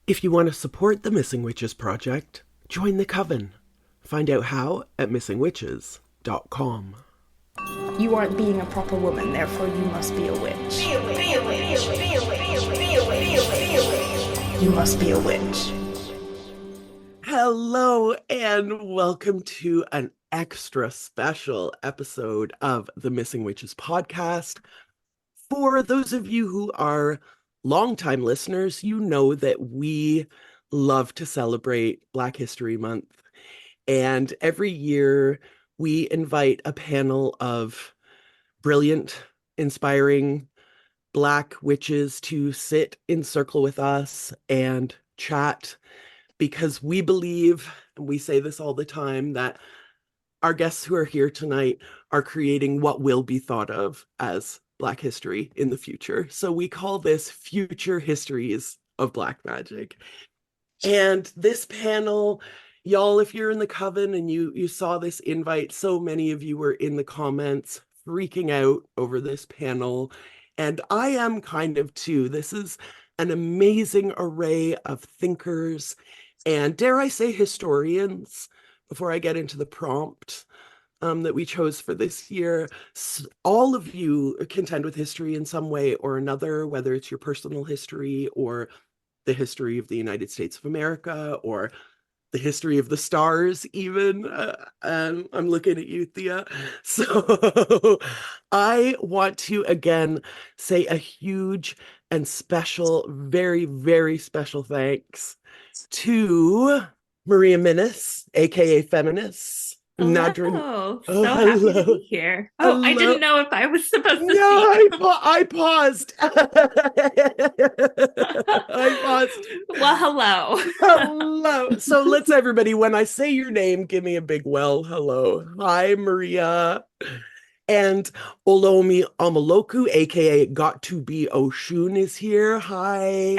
If you want to support the Missing Witches Project, join the coven. Find out how at missingwitches.com. You aren't being a proper woman, therefore you must be a witch. Be a witch. Be a witch. Be a witch. Be a witch. Be a witch. You must be a witch. Hello and welcome to an extra special episode of the Missing Witches Podcast. For those of you who are longtime listeners, you know that we love to celebrate Black History Month. And every year we invite a panel of brilliant, inspiring Black witches to sit in circle with us and chat, because we believe, and we say this all the time, that our guests who are here tonight are creating what will be thought of as Black history in the future. So we call this Future Histories of Black Magic. And this panel, y'all, if you're in the coven and you saw this invite, so many of you were in the comments freaking out over this panel. And I am kind of too. This is an amazing array of thinkers and, dare I say, historians, before I get into the prompt that we chose for this year. All of you contend with history in some way or another, whether it's your personal history or the history of the United States of America or the history of the stars, even. I'm looking at you, Thea. So I want to again say a huge and special, very, very special thanks to Maria Minnis, aka Feminist. Nadrin. Hello. Oh, So happy to hello. be here. Oh, I Hello. didn't know if I was supposed to No, speak. I paused. I paused. Well, hello. Hello. So let's everybody, when I say your name, give me a big well hello. Hi, Maria. And Olomi Amaloku, aka Got to Be Oshun, is here. Hi.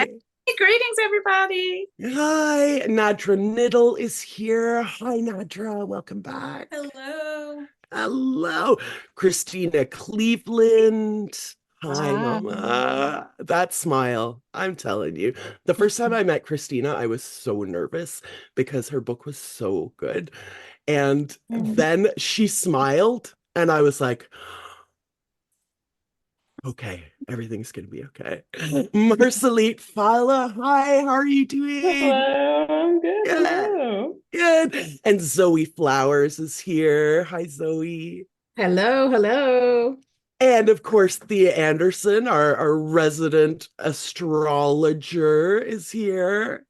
Hey, greetings, everybody. Hi. Nadra Niddle is here. Hi, Nadra. Welcome back. Hello. Hello. Christina Cleveland. Hi, Hi. Mama. That smile, I'm telling you. The first time I met Christina, I was so nervous because her book was so good. And then she smiled, and I was like, okay, everything's going to be okay. Marceline Fala, hi, how are you doing? Hello, I'm good. Good. Hello. Good. And Zoe Flowers is here. Hi, Zoe. Hello, hello. And of course, Thea Anderson, our resident astrologer, is here.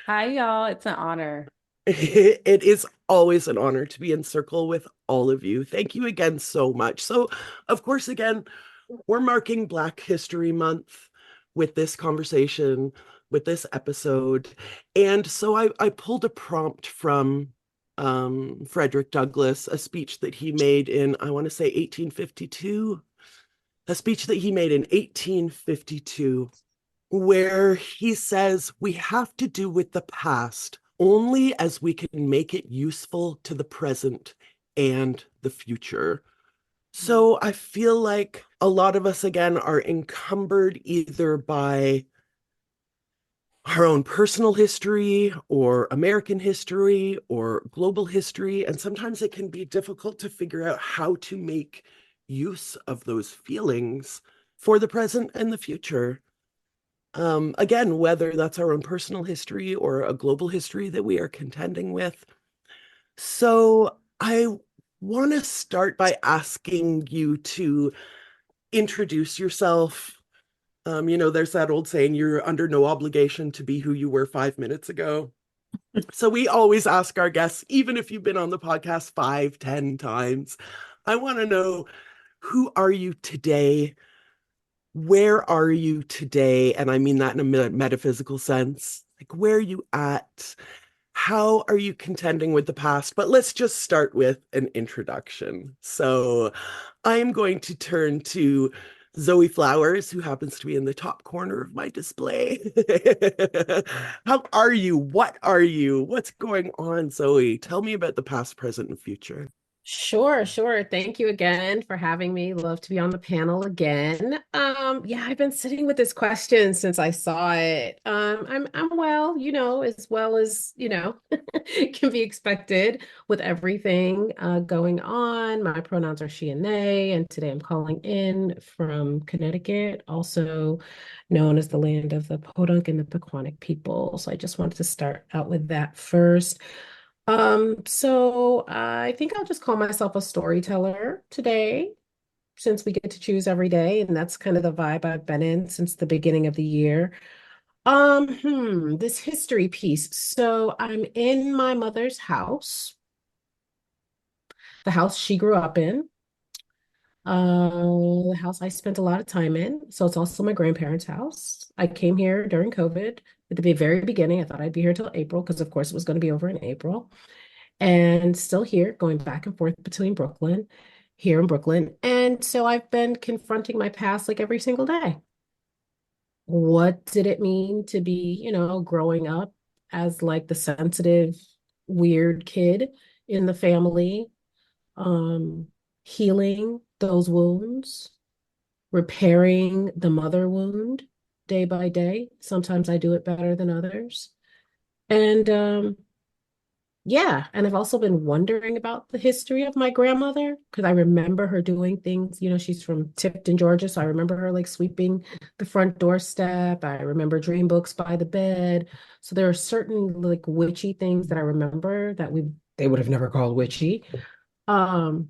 Hi, y'all. It's an honor. It is always an honor to be in circle with all of you. Thank you again so much. So, of course, again, we're marking Black History Month with this conversation, with this episode. And so I pulled a prompt from Frederick Douglass, a speech that he made in, I want to say 1852, a speech that he made in 1852, where he says, we have to do with the past only as we can make it useful to the present and the future. So I feel like a lot of us, again, are encumbered either by our own personal history or American history or global history. And sometimes it can be difficult to figure out how to make use of those feelings for the present and the future. Again, whether that's our own personal history or a global history that we are contending with. So I want to start by asking you to introduce yourself. There's that old saying, you're under no obligation to be who you were 5 minutes ago. So we always ask our guests, even if you've been on the podcast 5, 10 times, I want to know, who are you today? Where are you today? And I mean that in a metaphysical sense. Like, where are you at? How are you contending with the past? But let's just start with an introduction. So I am going to turn to Zoe Flowers, who happens to be in the top corner of my display. How are you? What are you? What's going on, Zoe? Tell me about the past, present, and future. Sure. Thank you again for having me. Love to be on the panel again. Yeah, I've been sitting with this question since I saw it. I'm well, as well as, can be expected with everything going on. My pronouns are she and they, and today I'm calling in from Connecticut, also known as the land of the Podunk and the Pequannock people. So I just wanted to start out with that first. So I think I'll just call myself a storyteller today, since we get to choose every day, and that's kind of the vibe I've been in since the beginning of the year. This history piece. So I'm in my mother's house, the house she grew up in, the house I spent a lot of time in. So it's also my grandparents' house. I came here during COVID at the very beginning. I thought I'd be here till April because, of course, it was going to be over in April. And still here, going back and forth between Brooklyn, here in Brooklyn. And so I've been confronting my past like every single day. What did it mean to be, growing up as like the sensitive, weird kid in the family, um, healing those wounds, repairing the mother wound day by day. Sometimes I do it better than others. And yeah, and I've also been wondering about the history of my grandmother because I remember her doing things. She's from Tipton, Georgia, so I remember her like sweeping the front doorstep. I remember dream books by the bed. So there are certain like witchy things that I remember that they would have never called witchy. Um,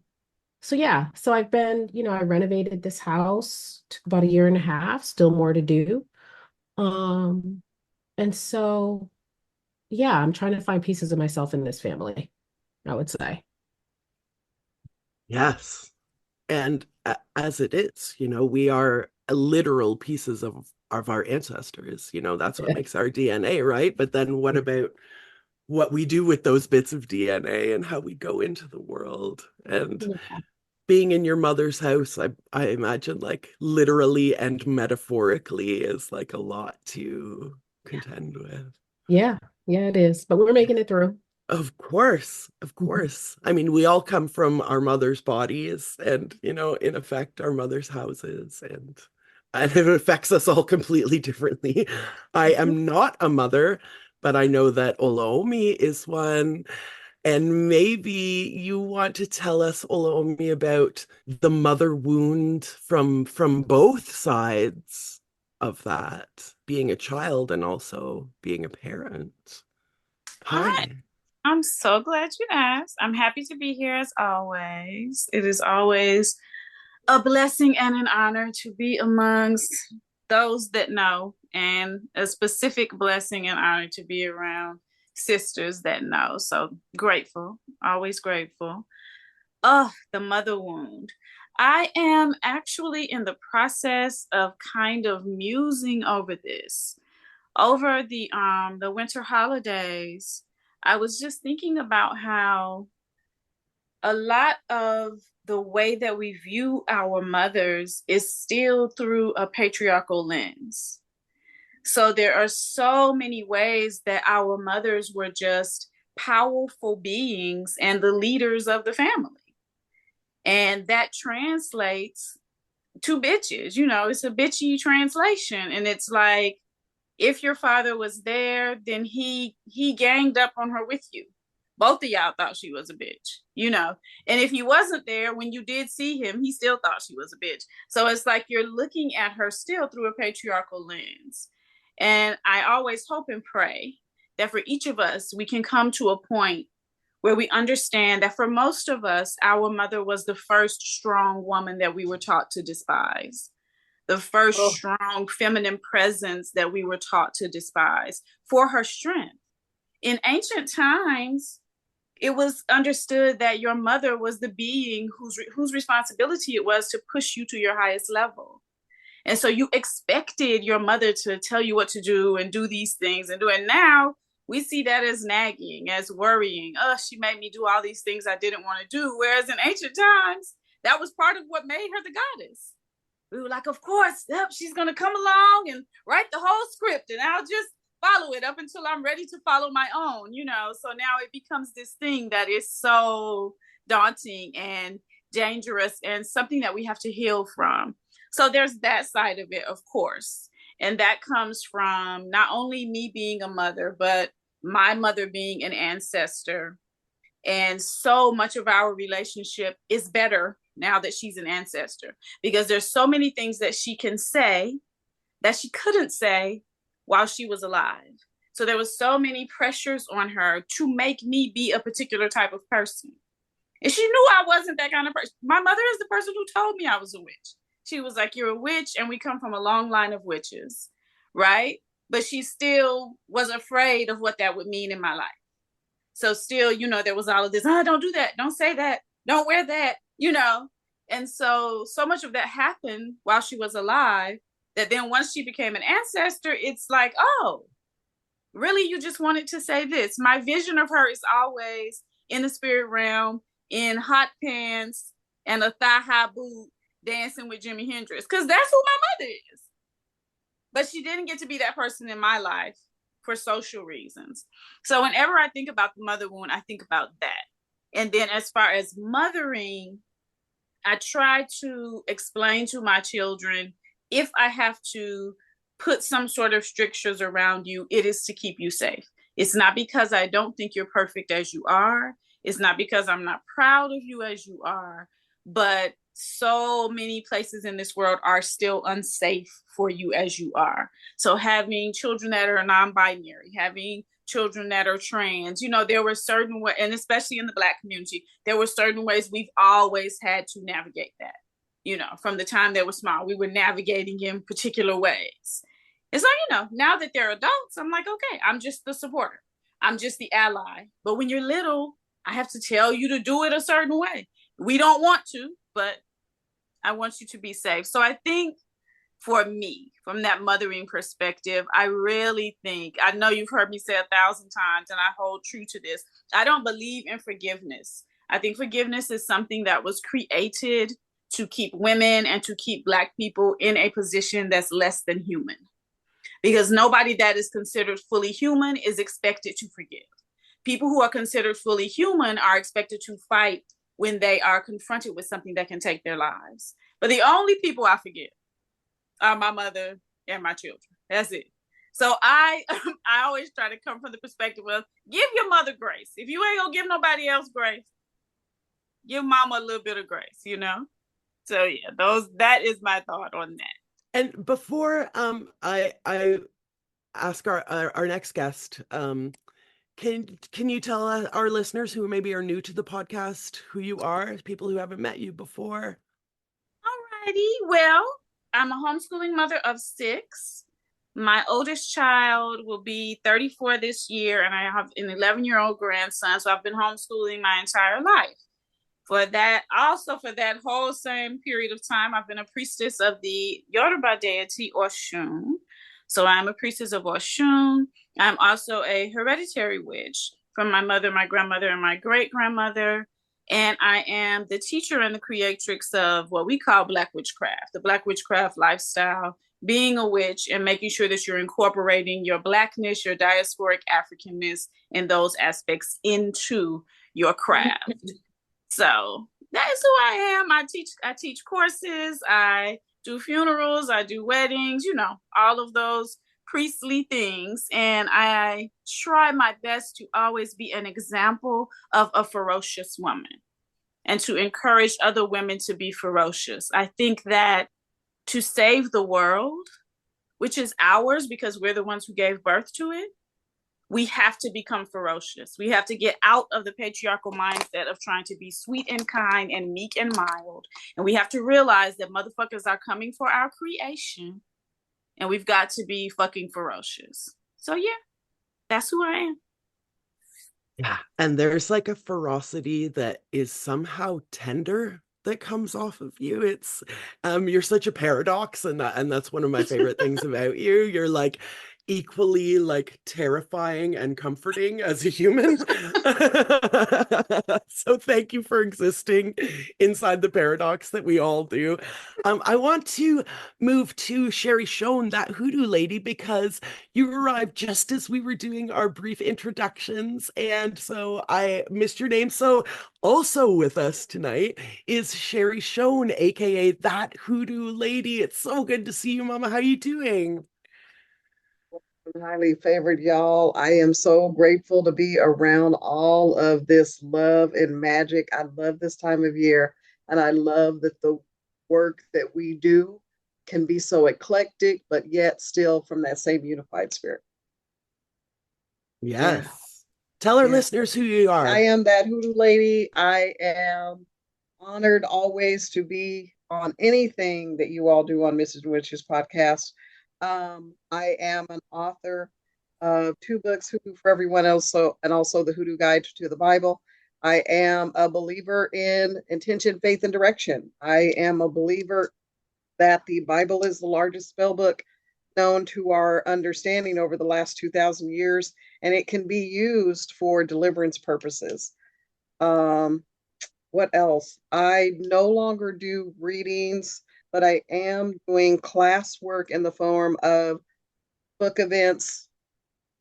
so yeah, so I've been, I renovated this house, took about a year and a half, still more to do. Um, and so yeah, I'm trying to find pieces of myself in this family, I would say. Yes. And as it is, we are literal pieces of our ancestors. That's what makes our DNA, right? But then what about what we do with those bits of DNA and how we go into the world? And Yeah. being in your mother's house, I imagine like literally and metaphorically is like a lot to contend with. Yeah, yeah, it is. But we're making it through. Of course, of Mhm. course. I mean, we all come from our mother's bodies and, in effect, our mother's houses, and it affects us all completely differently. I am not a mother, but I know that Olomi is one. And maybe you want to tell us, Olomi, about the mother wound from both sides of that, being a child and also being a parent. I Hi. I'm so glad you asked. I'm happy to be here as always. It is always a blessing and an honor to be amongst those that know, and a specific blessing and honor to be around sisters that know. So grateful, always grateful. Oh, the mother wound. I am actually in the process of kind of musing over this. Over the winter holidays, I was just thinking about how a lot of the way that we view our mothers is still through a patriarchal lens. So there are so many ways that our mothers were just powerful beings and the leaders of the family. And that translates to bitches. It's a bitchy translation. And it's like, if your father was there, then he ganged up on her with you. Both of y'all thought she was a bitch. And if he wasn't there when you did see him, he still thought she was a bitch. So it's like you're looking at her still through a patriarchal lens. And I always hope and pray that for each of us, we can come to a point where we understand that for most of us, our mother was the first strong woman that we were taught to despise, the first Oh, strong feminine presence that we were taught to despise for her strength. In ancient times, it was understood that your mother was the being whose responsibility it was to push you to your highest level. And so you expected your mother to tell you what to do and do these things and do it. Now we see that as nagging, as worrying. Oh, she made me do all these things I didn't want to do. Whereas in ancient times, that was part of what made her the goddess. We were like, of course, yep, she's going to come along and write the whole script, and I'll just follow it up until I'm ready to follow my own. So now it becomes this thing that is so daunting and dangerous and something that we have to heal from. So there's that side of it, of course. And that comes from not only me being a mother, but my mother being an ancestor. And so much of our relationship is better now that she's an ancestor, because there's so many things that she can say that she couldn't say while she was alive. So there was so many pressures on her to make me be a particular type of person. And she knew I wasn't that kind of person. My mother is the person who told me I was a witch. She was like, you're a witch, and we come from a long line of witches, right? But she still was afraid of what that would mean in my life. So still, you know, there was all of this, oh, don't do that, don't say that, don't wear that, you know. And so much of that happened while she was alive, that then once she became an ancestor, it's like, oh, really, you just wanted to say this? My vision of her is always in the spirit realm, in hot pants and a thigh-high boot, dancing with Jimi Hendrix, because that's who my mother is. But she didn't get to be that person in my life for social reasons. So whenever I think about the mother wound, I think about that. And then as far as mothering, I try to explain to my children, if I have to put some sort of strictures around you, it is to keep you safe. It's not because I don't think you're perfect as you are. It's not because I'm not proud of you as you are, but so many places in this world are still unsafe for you as you are. So having children that are non-binary, having children that are trans, you know, there were certain ways, and especially in the Black community, there were certain ways we've always had to navigate that. You know, from the time they were small, we were navigating in particular ways. And so, you know, now that they're adults, I'm like, okay, I'm just the supporter. I'm just the ally. But when you're little, I have to tell you to do it a certain way. We don't want to, but I want you to be safe. So I think for me, from that mothering perspective, I really think, I know you've heard me say 1,000 times, and I hold true to this. I don't believe in forgiveness. I think forgiveness is something that was created to keep women and to keep Black people in a position that's less than human. Because nobody that is considered fully human is expected to forgive. People who are considered fully human are expected to fight when they are confronted with something that can take their lives. But the only people I forgive are my mother and my children. That's it. So I always try to come from the perspective of, give your mother grace. If you ain't gonna give nobody else grace, give mama a little bit of grace, you know? So yeah, that is my thought on that. And before I ask our next guest, can you tell our listeners who maybe are new to the podcast who you are, people who haven't met you before? Alrighty, well, I'm a homeschooling mother of 6. My oldest child will be 34 this year, and I have an 11-year-old grandson, so I've been homeschooling my entire life. For that whole same period of time, I've been a priestess of the Yoruba deity Oshun. So I'm a priestess of Oshun. I'm also a hereditary witch from my mother, my grandmother, and my great-grandmother. And I am the teacher and the creatrix of what we call Black witchcraft, the Black witchcraft lifestyle, being a witch and making sure that you're incorporating your Blackness, your diasporic Africanness, and those aspects into your craft. So that is who I am. I teach courses, I do funerals, I do weddings, you know, all of those priestly things. And I try my best to always be an example of a ferocious woman and to encourage other women to be ferocious. I think that to save the world, which is ours because we're the ones who gave birth to it, we have to become ferocious. We have to get out of the patriarchal mindset of trying to be sweet and kind and meek and mild. And we have to realize that motherfuckers are coming for our creation. And we've got to be fucking ferocious. So yeah, that's who I am. Yeah. And there's like a ferocity that is somehow tender that comes off of you. It's you're such a paradox, and that's one of my favorite things about you. You're like equally like terrifying and comforting as a human. So thank you for existing inside the paradox that we all do. I want to move to Sherry Schoen, that hoodoo lady, because you arrived just as we were doing our brief introductions, and so I missed your name. So also with us tonight is Sherry Schoen, aka that hoodoo lady. It's so good to see you, Mama. How you doing? Highly favored, y'all. I am so grateful to be around all of this love and magic. I love this time of year, and I love that the work that we do can be so eclectic, but yet still from that same unified spirit. Yes. Yeah, Tell our yeah. listeners who you I are. am that hoodoo lady. I am honored always to be on anything that you all do on Mrs. Witch's podcast. I am an author of two books, Hoodoo for Everyone Else, and also the Hoodoo Guide to the Bible. I am a believer in intention, faith, and direction. I am a believer that the Bible is the largest spell book known to our understanding over the last 2,000 years, and it can be used for deliverance purposes. Um, what else? I no longer do readings, but I am doing class work in the form of book events,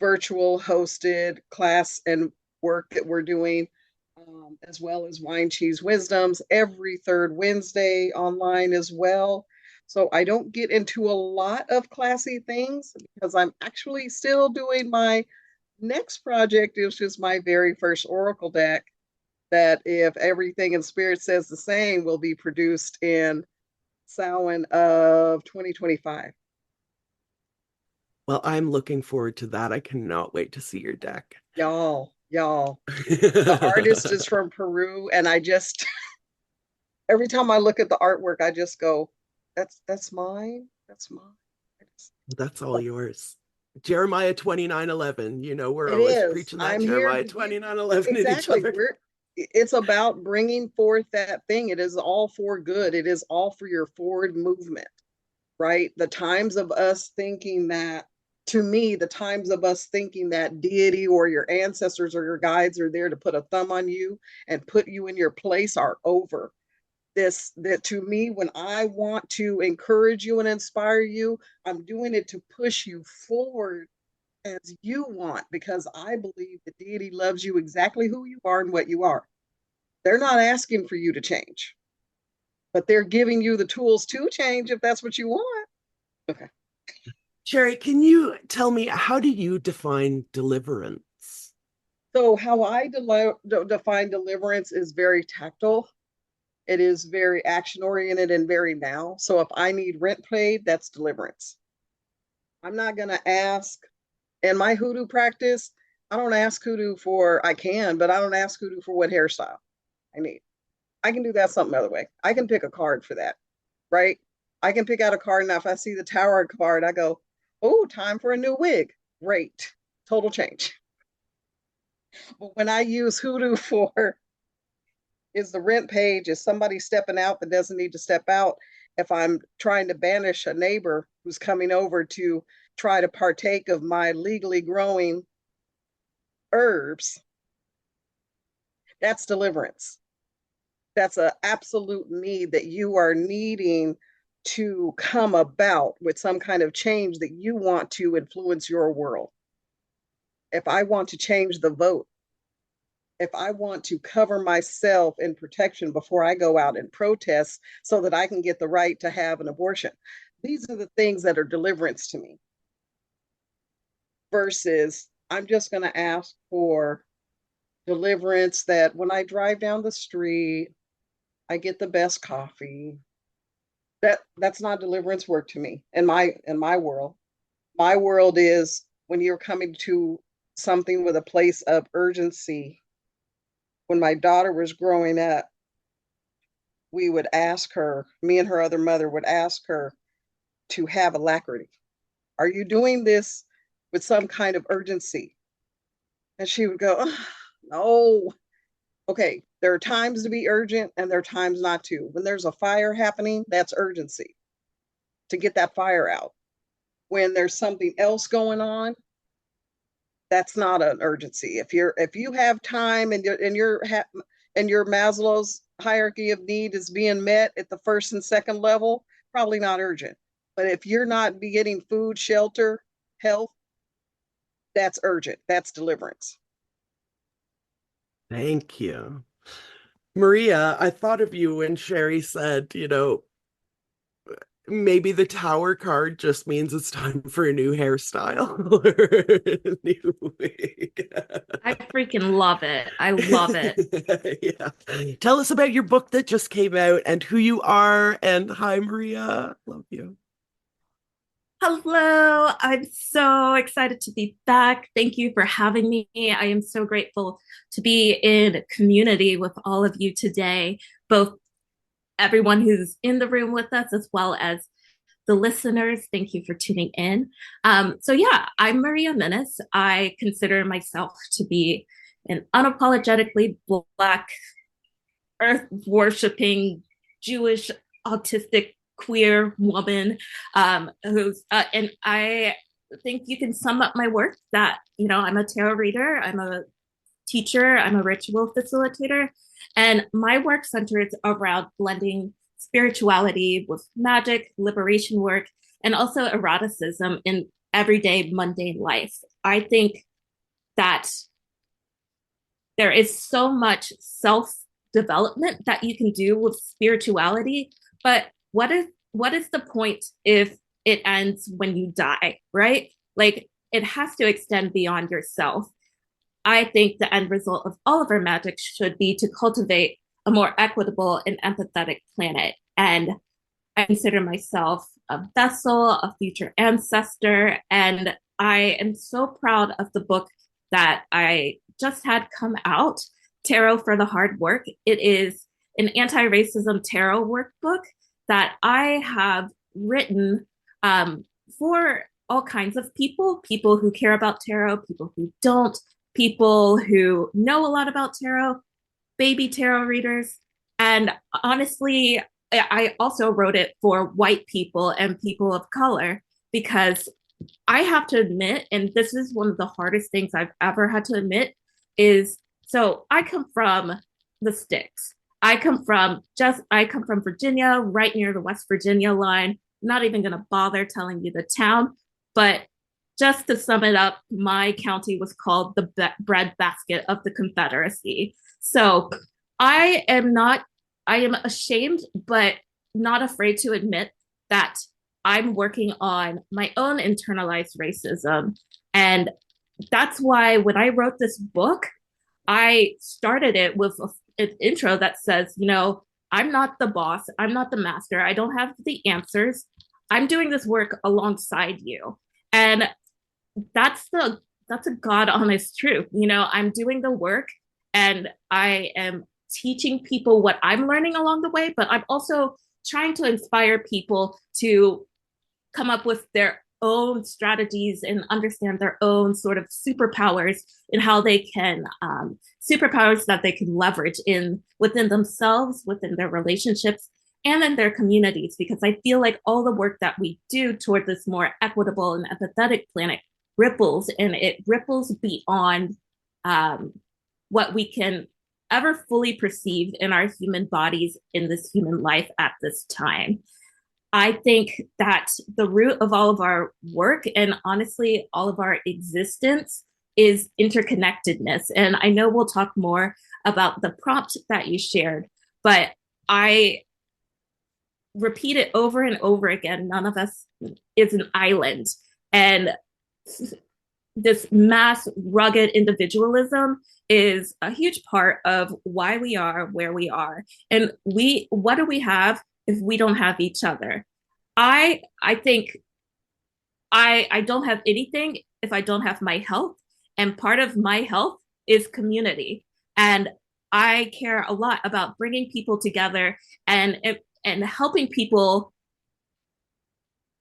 virtual hosted class and work that we're doing, as well as Wine Cheese Wisdoms every third Wednesday online as well. So I don't get into a lot of classy things because I'm actually still doing my next project, which is my very first Oracle deck that, if everything in spirit says the same, will be produced in Samhain of 2025. Well, I'm looking forward to that. I cannot wait to see your deck. Y'all, the artist is from Peru, and I just every time I look at the artwork, I just go, that's mine. That's mine. That's all yours. Jeremiah 29:11. We're It always is. preaching that I'm here Jeremiah to give 29:11 at each exactly. other. It's about bringing forth that thing. It is all for good. It is all for your forward movement, right? The times of us thinking that, to me, the times of us thinking that deity or your ancestors or your guides are there to put a thumb on you and put you in your place are over. That to me, when I want to encourage you and inspire you, I'm doing it to push you forward as you want, because I believe the deity loves you exactly who you are and what you are. They're not asking for you to change, but they're giving you the tools to change if that's what you want. Okay. Sherry, can you tell me, how do you define deliverance? So how I define deliverance is very tactile. It is very action oriented and very now. So if I need rent paid, that's deliverance. I'm not going to ask in my hoodoo practice. I don't ask hoodoo for, I can, but I don't ask hoodoo for what hairstyle I need. I can do that some other way. I can pick a card for that, right? I can pick out a card. Now, if I see the tower card, I go, oh, time for a new wig. Great. Total change. But when I use hoodoo for, is the rent page, is somebody stepping out that doesn't need to step out? If I'm trying to banish a neighbor who's coming over to try to partake of my legally growing herbs, that's deliverance. That's an absolute need that you are needing to come about with some kind of change that you want to influence your world. If I want to change the vote, if I want to cover myself in protection before I go out and protest so that I can get the right to have an abortion, these are the things that are deliverance to me. Versus, I'm just going to ask for deliverance that when I drive down the street, I get the best coffee. That's not deliverance work to me in my world. My world is when you're coming to something with a place of urgency. When my daughter was growing up, we would ask her, me and her other mother would ask her to have alacrity. Are you doing this with some kind of urgency? And she would go, oh, no. Okay, there are times to be urgent and there are times not to. When there's a fire happening, that's urgency to get that fire out. when there's something else going on, that's not an urgency. If you have time and your Maslow's hierarchy of need is being met at the first and second level, probably not urgent. But if you're not be getting food, shelter, health, that's urgent. That's deliverance. Thank you. Maria, I thought of you when Sherry said, maybe the tower card just means it's time for a new hairstyle or a new wig. I freaking love it. I love it. Yeah. Tell us about your book that just came out and who you are. And hi, Maria. Love you. Hello. I'm so excited to be back. Thank you for having me. I am so grateful to be in community with all of you today, both everyone who's in the room with us as well as the listeners. Thank you for tuning in. So yeah, I'm Maria Menace. I consider myself to be an unapologetically Black, earth worshiping, Jewish, autistic, queer woman who's and I think you can sum up my work that I'm a tarot reader, I'm a teacher, I'm a ritual facilitator, and my work centers around blending spirituality with magic, liberation work, and also eroticism in everyday mundane life. I think that there is so much self-development that you can do with spirituality, but what is the point if it ends when you die, right? Like, it has to extend beyond yourself. I think the end result of all of our magic should be to cultivate a more equitable and empathetic planet. And I consider myself a vessel, a future ancestor, and I am so proud of the book that I just had come out, Tarot for the Hard Work. It is an anti-racism tarot workbook that I have written for all kinds of people who care about tarot, people who don't, people who know a lot about tarot, baby tarot readers. And honestly, I also wrote it for white people and people of color because I have to admit, and this is one of the hardest things I've ever had to admit, is so I come from the sticks. I come from Virginia, right near the West Virginia line. Not even going to bother telling you the town, but just to sum it up, my county was called the breadbasket of the Confederacy. So I am ashamed, but not afraid to admit that I'm working on my own internalized racism. And that's why when I wrote this book, I started it with an intro that says, I'm not the boss, I'm not the master, I don't have the answers. I'm doing this work alongside you. And that's a God honest truth. I'm doing the work and I am teaching people what I'm learning along the way, but I'm also trying to inspire people to come up with their own strategies and understand their own sort of superpowers and how they can superpowers that they can leverage within themselves, within their relationships, and in their communities. Because I feel like all the work that we do toward this more equitable and empathetic planet ripples, and it ripples beyond what we can ever fully perceive in our human bodies in this human life at this time. I think that the root of all of our work and honestly all of our existence is interconnectedness. And I know we'll talk more about the prompt that you shared, but I repeat it over and over again. None of us is an island. And this mass rugged individualism is a huge part of why we are where we are. And what do we have if we don't have each other? I think I don't have anything if I don't have my health. And part of my health is community. And I care a lot about bringing people together and helping people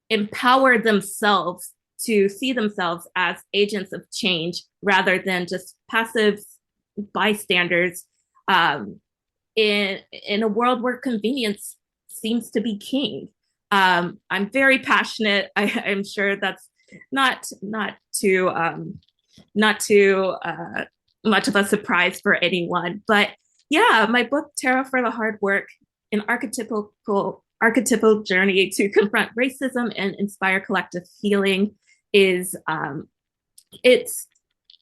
empower themselves to see themselves as agents of change rather than just passive bystanders in a world where convenience seems to be king. I'm very passionate. I'm sure that's not too not too much of a surprise for anyone. But yeah, my book Tarot for the Hard Work, an archetypal journey to confront racism and inspire collective healing, is it's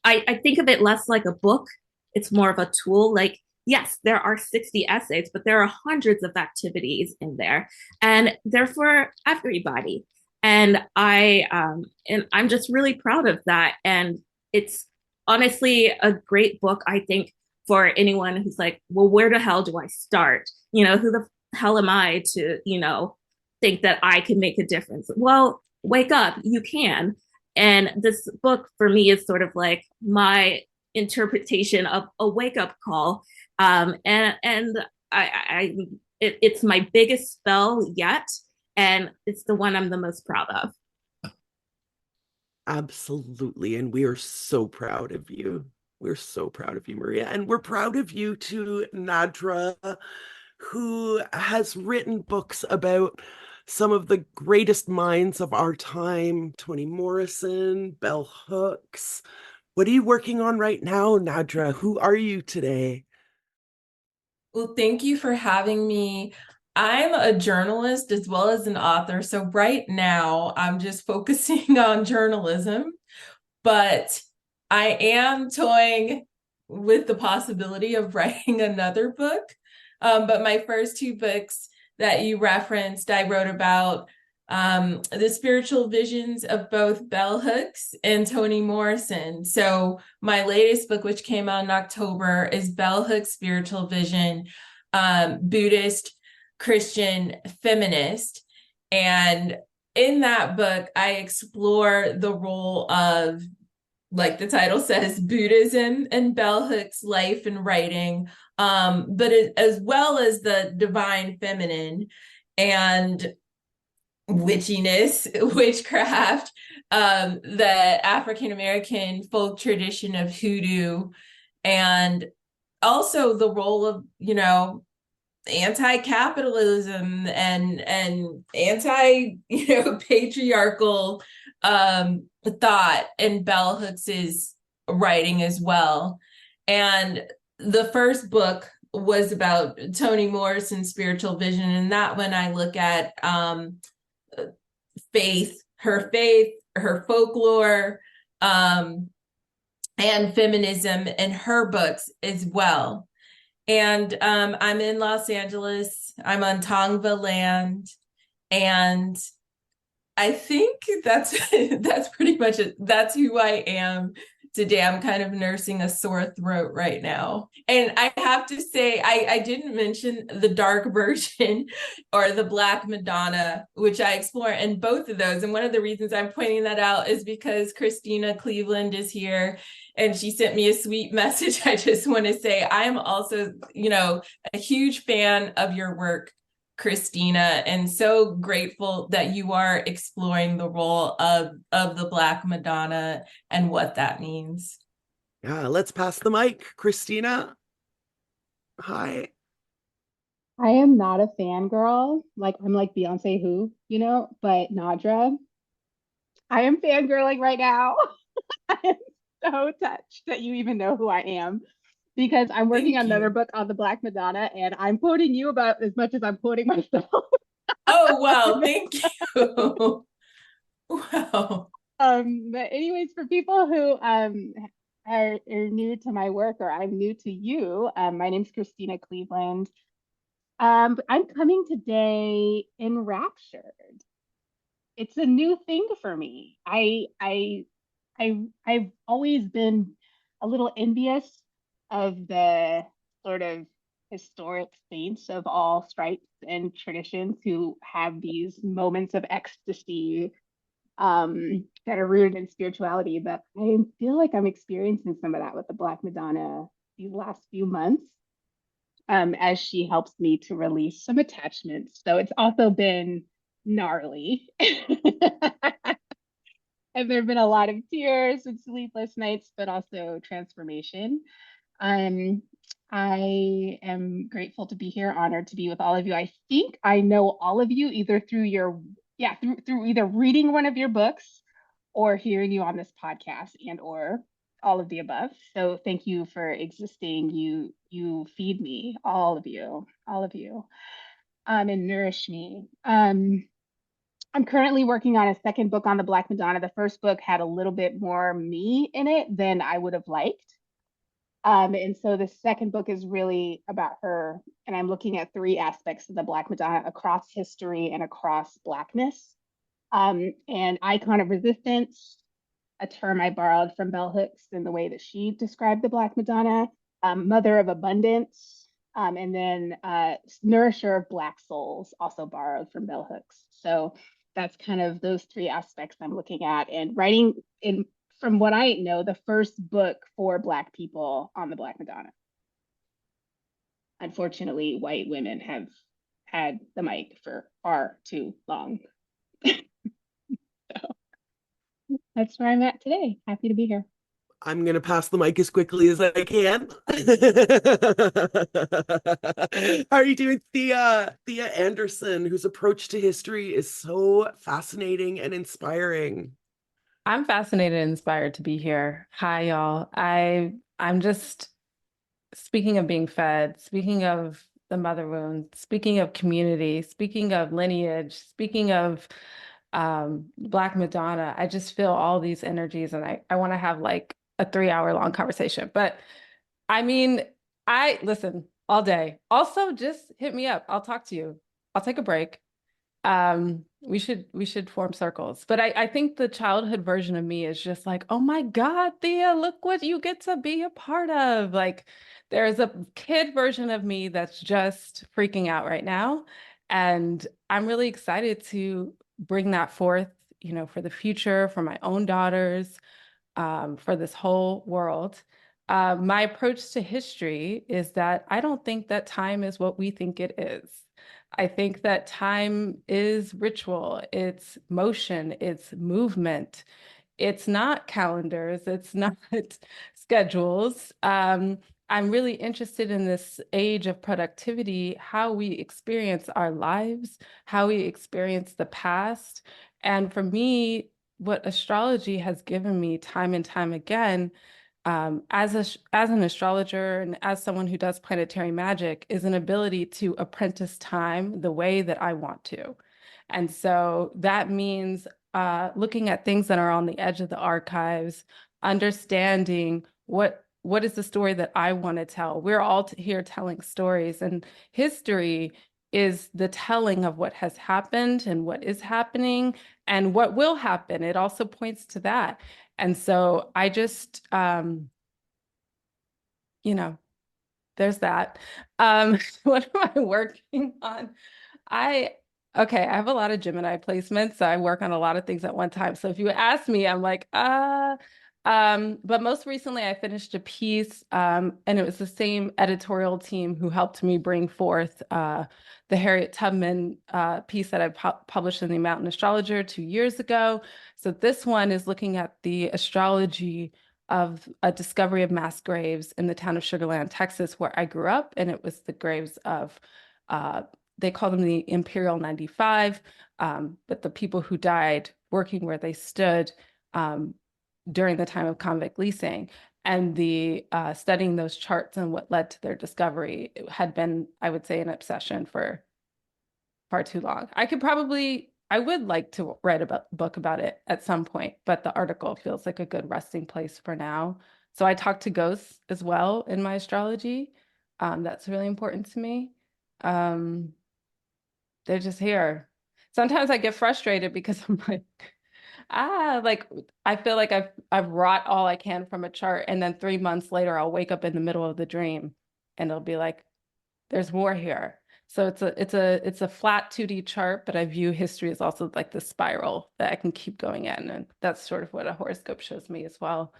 I think of it less like a book. It's more of a tool. Like, yes, there are 60 essays, but there are hundreds of activities in there, and they're for everybody. And I'm just really proud of that. And it's honestly a great book, I think, for anyone who's like, well, where the hell do I start? Who the hell am I to, think that I can make a difference? Well, wake up, you can. And this book for me is sort of like my interpretation of a wake up call. And it's my biggest spell yet. And it's the one I'm the most proud of. Absolutely. And we are so proud of you. We're so proud of you, Maria. And we're proud of you too, Nadra, who has written books about some of the greatest minds of our time, Toni Morrison, Bell Hooks. What are you working on right now, Nadra? Who are you today? Well, thank you for having me. I'm a journalist as well as an author. So right now I'm just focusing on journalism, but I am toying with the possibility of writing another book. But my first two books that you referenced, I wrote about the spiritual visions of both Bell Hooks and Toni Morrison. So my latest book, which came out in October, is Bell Hooks' Spiritual Vision, Buddhist, Christian, feminist. And in that book, I explore the role of, like the title says, Buddhism and Bell Hooks' life and writing, as well as the divine feminine and witchiness, witchcraft, the African American folk tradition of hoodoo, and also the role of, anti-capitalism and anti, patriarchal thought in Bell Hooks's writing as well. And the first book was about Toni Morrison's spiritual vision, and that one I look at faith, her folklore, and feminism in her books as well. And I'm in Los Angeles. I'm on Tongva land, and I think that's pretty much it. That's who I am today. I'm kind of nursing a sore throat right now. And I have to say, I didn't mention the dark version or the Black Madonna, which I explore in both of those. And one of the reasons I'm pointing that out is because Christina Cleveland is here and she sent me a sweet message. I just want to say I am also, a huge fan of your work, Christina, and so grateful that you are exploring the role of the Black Madonna and what that means. Yeah, let's pass the mic. Christina. Hi. I am not a fangirl. Like I'm like Beyonce who, but Nadra, I am fangirling right now. I am so touched that you even know who I am because I'm working on another book on the Black Madonna and I'm quoting you about as much as I'm quoting myself. Oh, wow. Thank you. Wow. But anyways, for people who are new to my work or I'm new to you, my name's Christina Cleveland. I'm coming today enraptured. It's a new thing for me. I've always been a little envious of the sort of historic saints of all stripes and traditions who have these moments of ecstasy that are rooted in spirituality. But I feel like I'm experiencing some of that with the Black Madonna these last few months, as she helps me to release some attachments. So it's also been gnarly. And there have been a lot of tears and sleepless nights, but also transformation. Um, I am grateful to be here, honored to be with all of you. I think I know all of you either through through either reading one of your books or hearing you on this podcast and or all of the above. So thank you for existing. You feed me, all of you, and nourish me. I'm currently working on a second book on the Black Madonna. The first book had a little bit more me in it than I would have liked. And so the second book is really about her, and I'm looking at three aspects of the Black Madonna across history and across Blackness. And icon of resistance, a term I borrowed from Bell Hooks in the way that she described the Black Madonna, mother of abundance, and then nourisher of Black souls, also borrowed from Bell Hooks. So that's kind of those three aspects I'm looking at, and writing in, from what I know, the first book for Black people on the Black Madonna. Unfortunately, white women have had the mic for far too long. So that's where I'm at today. Happy to be here. I'm going to pass the mic as quickly as I can. How are you doing, Thea? Thea Anderson, whose approach to history is so fascinating and inspiring. I'm fascinated and inspired to be here. Hi, y'all. I'm just speaking of being fed, speaking of the mother wound, speaking of community, speaking of lineage, speaking of Black Madonna. I just feel all these energies, and I want to have like a 3 hour long conversation. But I mean, I listen all day. Also, just hit me up. I'll talk to you. I'll take a break. We should form circles. But I think the childhood version of me is just like, oh my God, Thea, look what you get to be a part of. Like there's a kid version of me that's just freaking out right now. And I'm really excited to bring that forth, for the future, for my own daughters, for this whole world. My approach to history is that I don't think that time is what we think it is. I think that time is ritual, it's motion, it's movement. It's not calendars, it's not schedules. I'm really interested in this age of productivity, how we experience our lives, how we experience the past. And for me, what astrology has given me time and time again, as an astrologer and as someone who does planetary magic, is an ability to apprentice time the way that I want to. And so that means looking at things that are on the edge of the archives, understanding what is the story that I want to tell. We're all here telling stories, and history is the telling of what has happened and what is happening and what will happen. It also points to that. And so I just, there's that. What am I working on? Okay, I have a lot of Gemini placements, so I work on a lot of things at one time. So if you ask me, I'm like, but most recently I finished a piece, and it was the same editorial team who helped me bring forth the Harriet Tubman piece that I published in the Mountain Astrologer 2 years ago. So this one is looking at the astrology of a discovery of mass graves in the town of Sugar Land, Texas, where I grew up, and it was the graves of they call them the Imperial 95, but the people who died working where they stood during the time of convict leasing. And the studying those charts and what led to their discovery had been, I would say, an obsession for far too long. I would like to write a book about it at some point, but the article feels like a good resting place for now. So I talk to ghosts as well in my astrology. That's really important to me. They're just here. Sometimes I get frustrated because I'm like I feel like I've wrought all I can from a chart, and then 3 months later I'll wake up in the middle of the dream and it'll be like, there's more here. So it's a flat 2D chart, but I view history as also like the spiral that I can keep going in, and that's sort of what a horoscope shows me as well.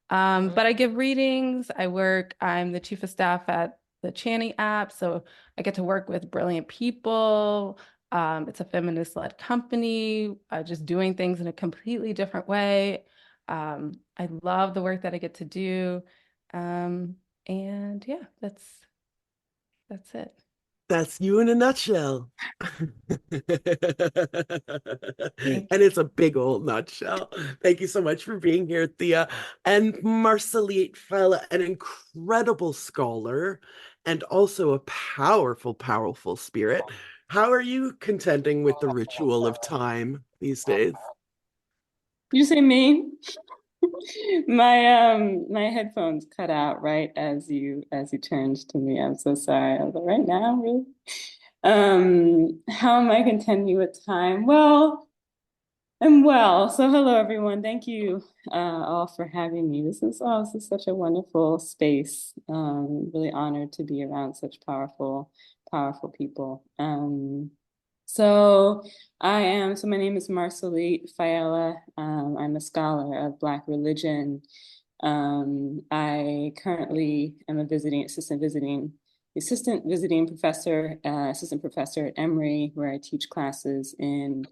But I give readings. I'm the chief of staff at the Channy app, so I get to work with brilliant people. It's a feminist-led company, just doing things in a completely different way. I love the work that I get to do. And yeah, that's it. That's you in a nutshell. And Thank you. it's a big old nutshell. Thank you so much for being here, Thea. And Marceline Fella, an incredible scholar and also a powerful, powerful spirit. How are you contending with the ritual of time these days? You say me? My headphones cut out right as you turned to me. I'm so sorry. I was like, right now, really? How am I contending with time? Well, I'm well. So hello everyone. Thank you all for having me. This is such a wonderful space. Really honored to be around such powerful people. So my name is Marceline Fiala. I'm a scholar of Black religion. I currently am a assistant professor at Emory, where I teach classes in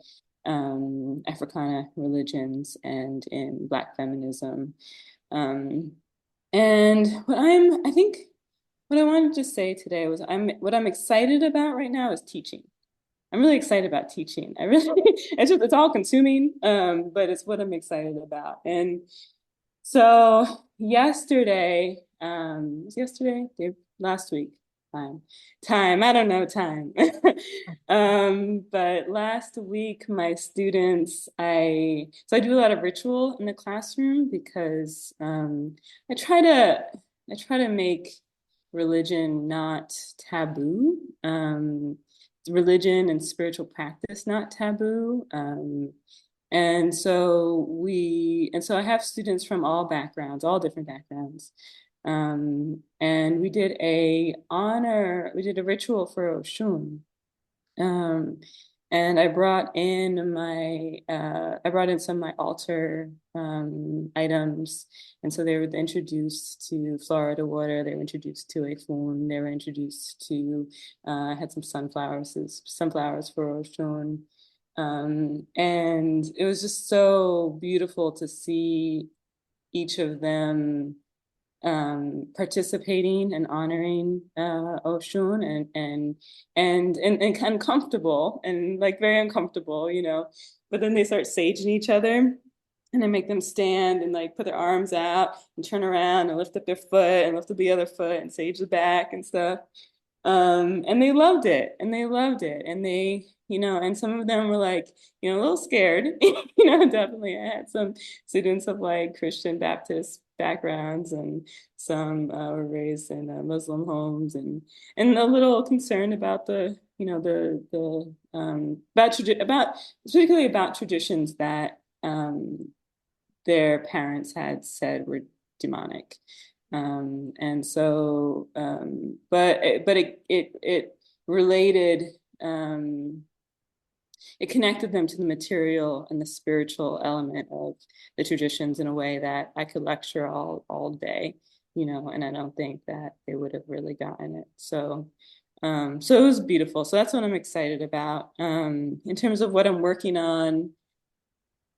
Africana religions and in Black feminism. And I think what I wanted to say today was what I'm excited about right now is teaching. I'm really excited about teaching. It's all consuming, but it's what I'm excited about. And so last week, I don't know time. But last week, my students, I do a lot of ritual in the classroom because I try to make religion not taboo. Religion and spiritual practice not taboo. And so I have students from all different backgrounds. And we did a ritual for Oshun. And I brought in some of my altar items. And so they were introduced to Florida water, they were introduced to Efun, they were introduced to, I had some sunflowers for Oshun. And it was just so beautiful to see each of them participating and honoring Oshun and kind of comfortable and like very uncomfortable, but then they start saging each other and then make them stand and like put their arms out and turn around and lift up their foot and lift up the other foot and sage the back and stuff. And they loved it and they and some of them were like a little scared. Definitely I had some students of like Christian Baptist backgrounds and some were raised in Muslim homes and a little concerned about particularly about traditions that their parents had said were demonic. And so, but it related, it connected them to the material and the spiritual element of the traditions in a way that I could lecture all day, and I don't think that they would have really gotten it. So it was beautiful. So that's what I'm excited about. In terms of what I'm working on,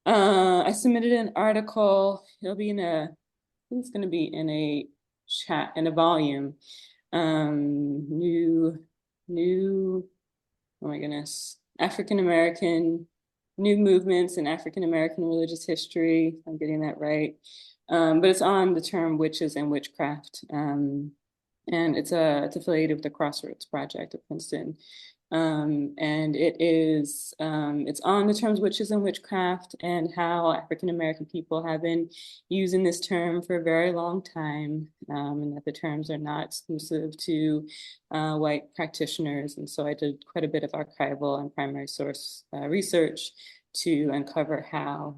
I submitted an article. It's going to be in a chat, in a volume. New, oh my goodness, new movements in African American religious history. I'm getting that right. But it's on the term witches and witchcraft. And it's affiliated with the Crossroads Project of Princeton. And it's on the terms witches and witchcraft and how African American people have been using this term for a very long time, and that the terms are not exclusive to white practitioners. And so I did quite a bit of archival and primary source research to uncover how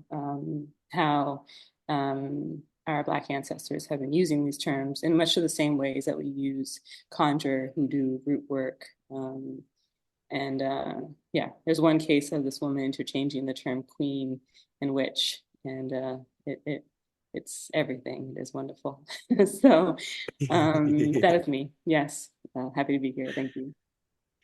our Black ancestors have been using these terms in much of the same ways that we use conjure, hoodoo, root work. There's one case of this woman interchanging the term queen and witch, and it's everything. It is wonderful. So that is me. Yes, happy to be here. Thank you.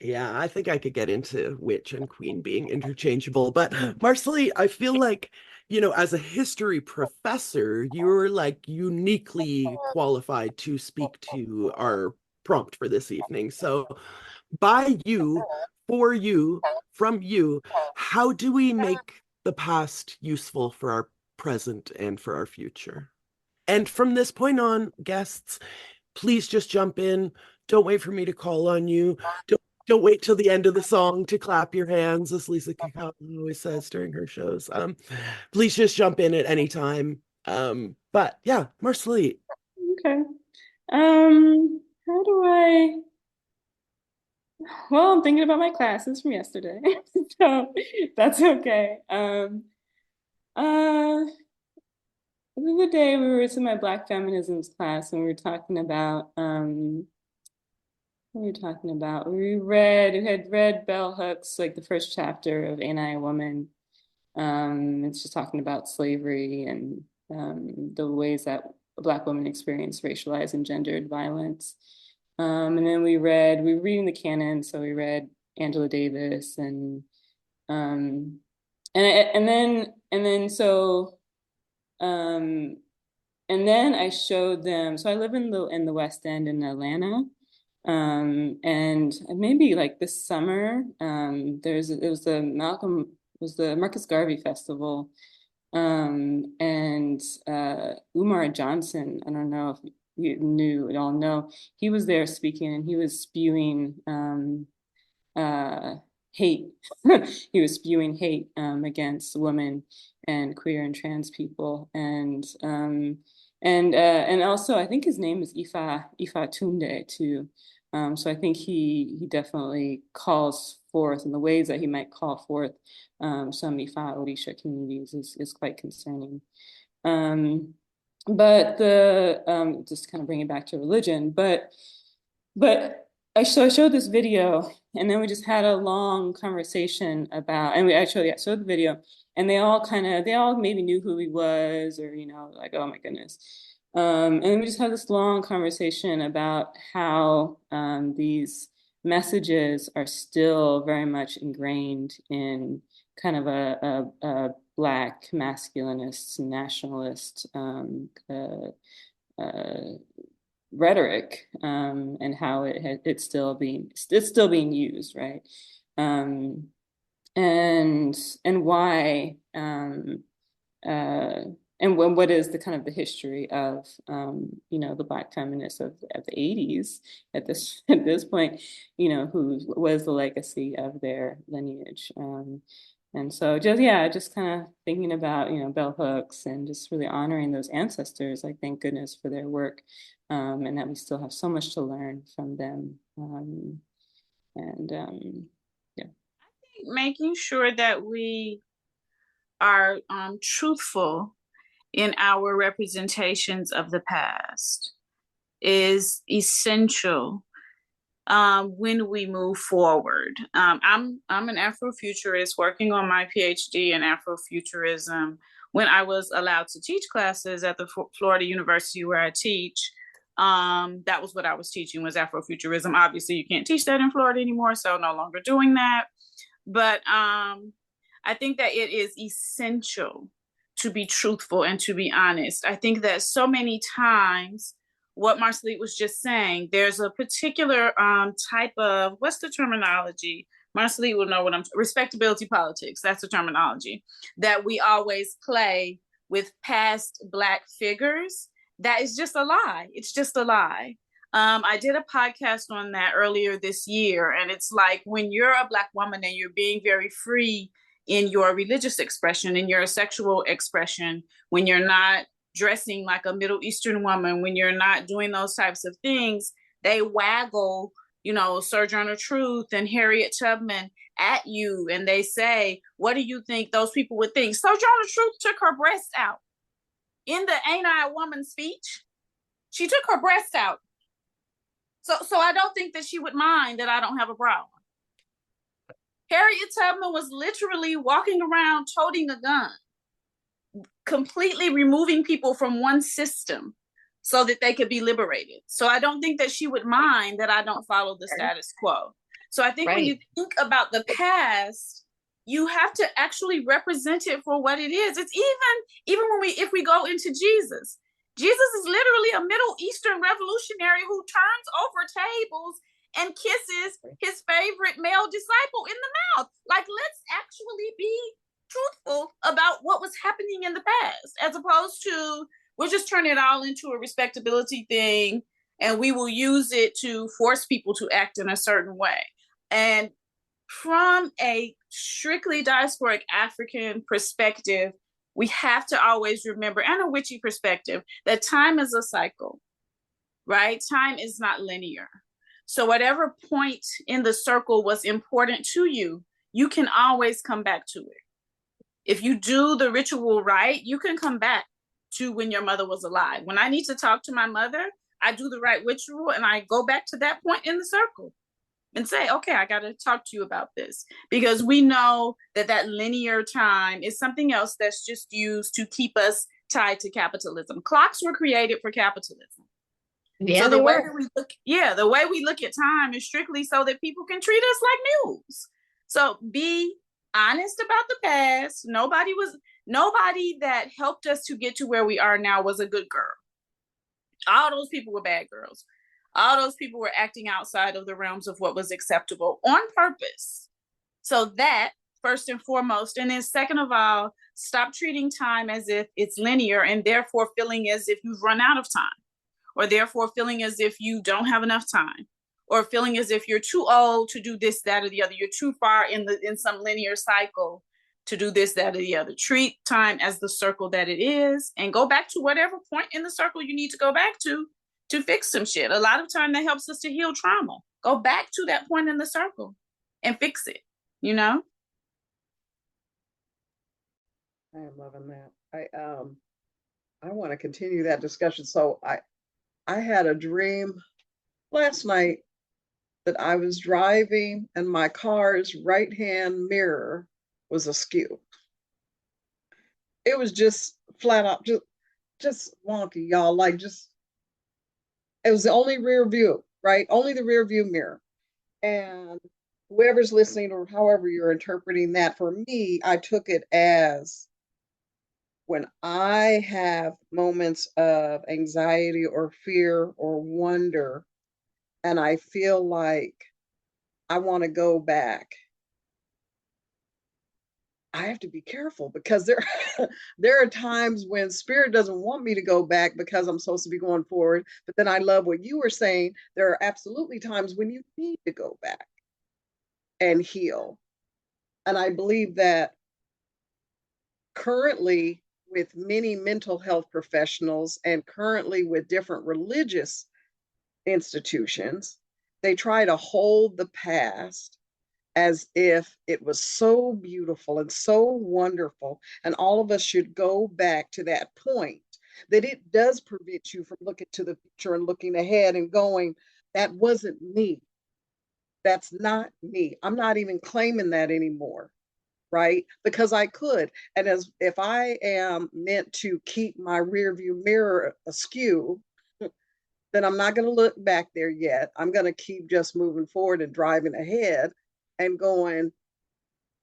Yeah, I think I could get into witch and queen being interchangeable, but Marceline, I feel like as a history professor, you're like uniquely qualified to speak to our prompt for this evening. So, by you, for you, from you, how do we make the past useful for our present and for our future? And from this point on, guests, please just jump in. Don't wait for me to call on you. Don't wait till the end of the song to clap your hands, as Lisa Kikau always says during her shows. Please just jump in at any time. But yeah, Marceline. Okay. How do I? Well, I'm thinking about my classes from yesterday, so that's okay. The other day we were in my Black feminisms class and we were talking about what were we talking about? We had read Bell Hooks, like the first chapter of Ain't I a Woman? It's just talking about slavery and the ways that Black women experience racialized and gendered violence. And then we were reading the canon, so we read Angela Davis and um, and then I showed them. So I live in the West End in Atlanta, and maybe like this summer, it was the Marcus Garvey Festival, and Umar Johnson. I don't know if you all know, he was there speaking, and he was spewing hate. He was spewing hate against women and queer and trans people, and also I think his name is Ifa Tunde too. So I think he definitely calls forth, in the ways that he might call forth some Ifa Orisha communities is quite concerning. But just kind of bring it back to religion, but I showed this video, and then we just had a long conversation about, and I showed the video, and they all maybe knew who he was, or like, oh my goodness. And we just had this long conversation about how these messages are still very much ingrained in kind of a Black masculinist, nationalist rhetoric, and how it's still being used, right? And why, and what is the kind of the history of the Black feminists of the 80s at this point, who was the legacy of their lineage. And so just kind of thinking about, bell hooks, and just really honoring those ancestors. Like, thank goodness for their work, and that we still have so much to learn from them. I think making sure that we are truthful in our representations of the past is essential when we move forward. I'm an Afrofuturist working on my PhD in Afrofuturism. When I was allowed to teach classes at the Florida University where I teach, that was what I was teaching, was Afrofuturism. Obviously, you can't teach that in Florida anymore, so no longer doing that. But I think that it is essential to be truthful and to be honest. I think that so many times, what Marceline was just saying, there's a particular type of, what's the terminology? Marceline will know respectability politics. That's the terminology that we always play with past Black figures. That is just a lie. It's just a lie. I did a podcast on that earlier this year, and it's like, when you're a Black woman and you're being very free in your religious expression, in your sexual expression, when you're not dressing like a Middle Eastern woman, when you're not doing those types of things, they waggle, Sojourner Truth and Harriet Tubman at you, and they say, what do you think those people would think? Sojourner Truth took her breast out in the Ain't I a Woman speech. She took her breast out. So I don't think that she would mind that I don't have a bra on. Harriet Tubman was literally walking around toting a gun, completely removing people from one system so that they could be liberated. So I don't think that she would mind that I don't follow the status quo. So I think when you think about the past, you have to actually represent it for what it is. It's even when if we go into Jesus. Jesus is literally a Middle Eastern revolutionary who turns over tables and kisses his favorite male disciple in the mouth. Like, let's actually be truthful about what was happening in the past, as opposed to we're just turning it all into a respectability thing, and we will use it to force people to act in a certain way. And from a strictly diasporic African perspective, we have to always remember, and a witchy perspective, that time is a cycle, right? Time is not linear. So whatever point in the circle was important to you, you can always come back to it. If you do the ritual right, you can come back to when your mother was alive. When I need to talk to my mother, I do the right ritual and I go back to that point in the circle and say, okay, I got to talk to you about this, because we know that that linear time is something else that's just used to keep us tied to capitalism. Clocks were created for capitalism. Yeah, so the they way were. that we look, the way we look at time is strictly so that people can treat us like mules. So be honest about the past. Nobody that helped us to get to where we are now was a good girl. All those people were bad girls. All those people were acting outside of the realms of what was acceptable on purpose. So that, first and foremost. And then second of all, stop treating time as if it's linear and therefore feeling as if you've run out of time, or therefore feeling as if you don't have enough time, or feeling as if you're too old to do this, that, or the other. You're too far in some linear cycle to do this, that, or the other. Treat time as the circle that it is, and go back to whatever point in the circle you need to go back to fix some shit. A lot of time that helps us to heal trauma. Go back to that point in the circle and fix it, you know? I am loving that. I want to continue that discussion. So I had a dream last night that I was driving and my car's right-hand mirror was askew. It was just flat out, just wonky, y'all. Like, just, it was the only rear view, right? Only the rear view mirror. And whoever's listening or however you're interpreting that, for me, I took it as when I have moments of anxiety or fear or wonder, and I feel like I want to go back, I have to be careful, because there are times when spirit doesn't want me to go back because I'm supposed to be going forward. But then I love what you were saying. There are absolutely times when you need to go back and heal. And I believe that currently, with many mental health professionals and currently with different religious institutions, they try to hold the past as if it was so beautiful and so wonderful, and all of us should go back to that point, that it does prevent you from looking to the future and looking ahead and going, that wasn't me. That's not me. I'm not even claiming that anymore, right? Because I could. And as if I am meant to keep my rear view mirror askew, then I'm not going to look back there yet. I'm going to keep just moving forward and driving ahead and going,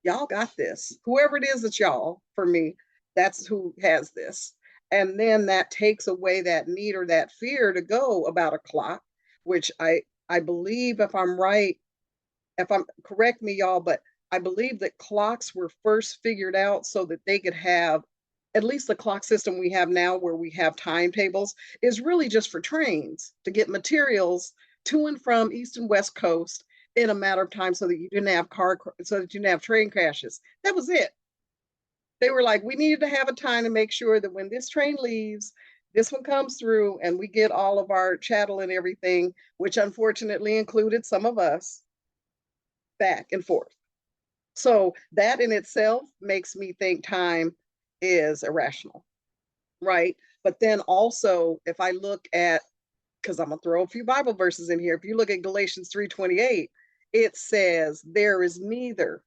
y'all got this. Whoever it is that's y'all, for me, that's who has this. And then that takes away that need or that fear to go about a clock, which I believe, if I'm right, correct me, y'all, but I believe that clocks were first figured out so that they could have, at least the clock system we have now where we have timetables is really just for trains to get materials to and from East and West Coast in a matter of time, so that you didn't have train crashes. That was it. They were like, we needed to have a time to make sure that when this train leaves, this one comes through and we get all of our chattel and everything, which unfortunately included some of us, back and forth. So that in itself makes me think time is irrational, right? But then also, if I look at, because I'm gonna throw a few Bible verses in here. If you look at Galatians 3:28, it says, there is neither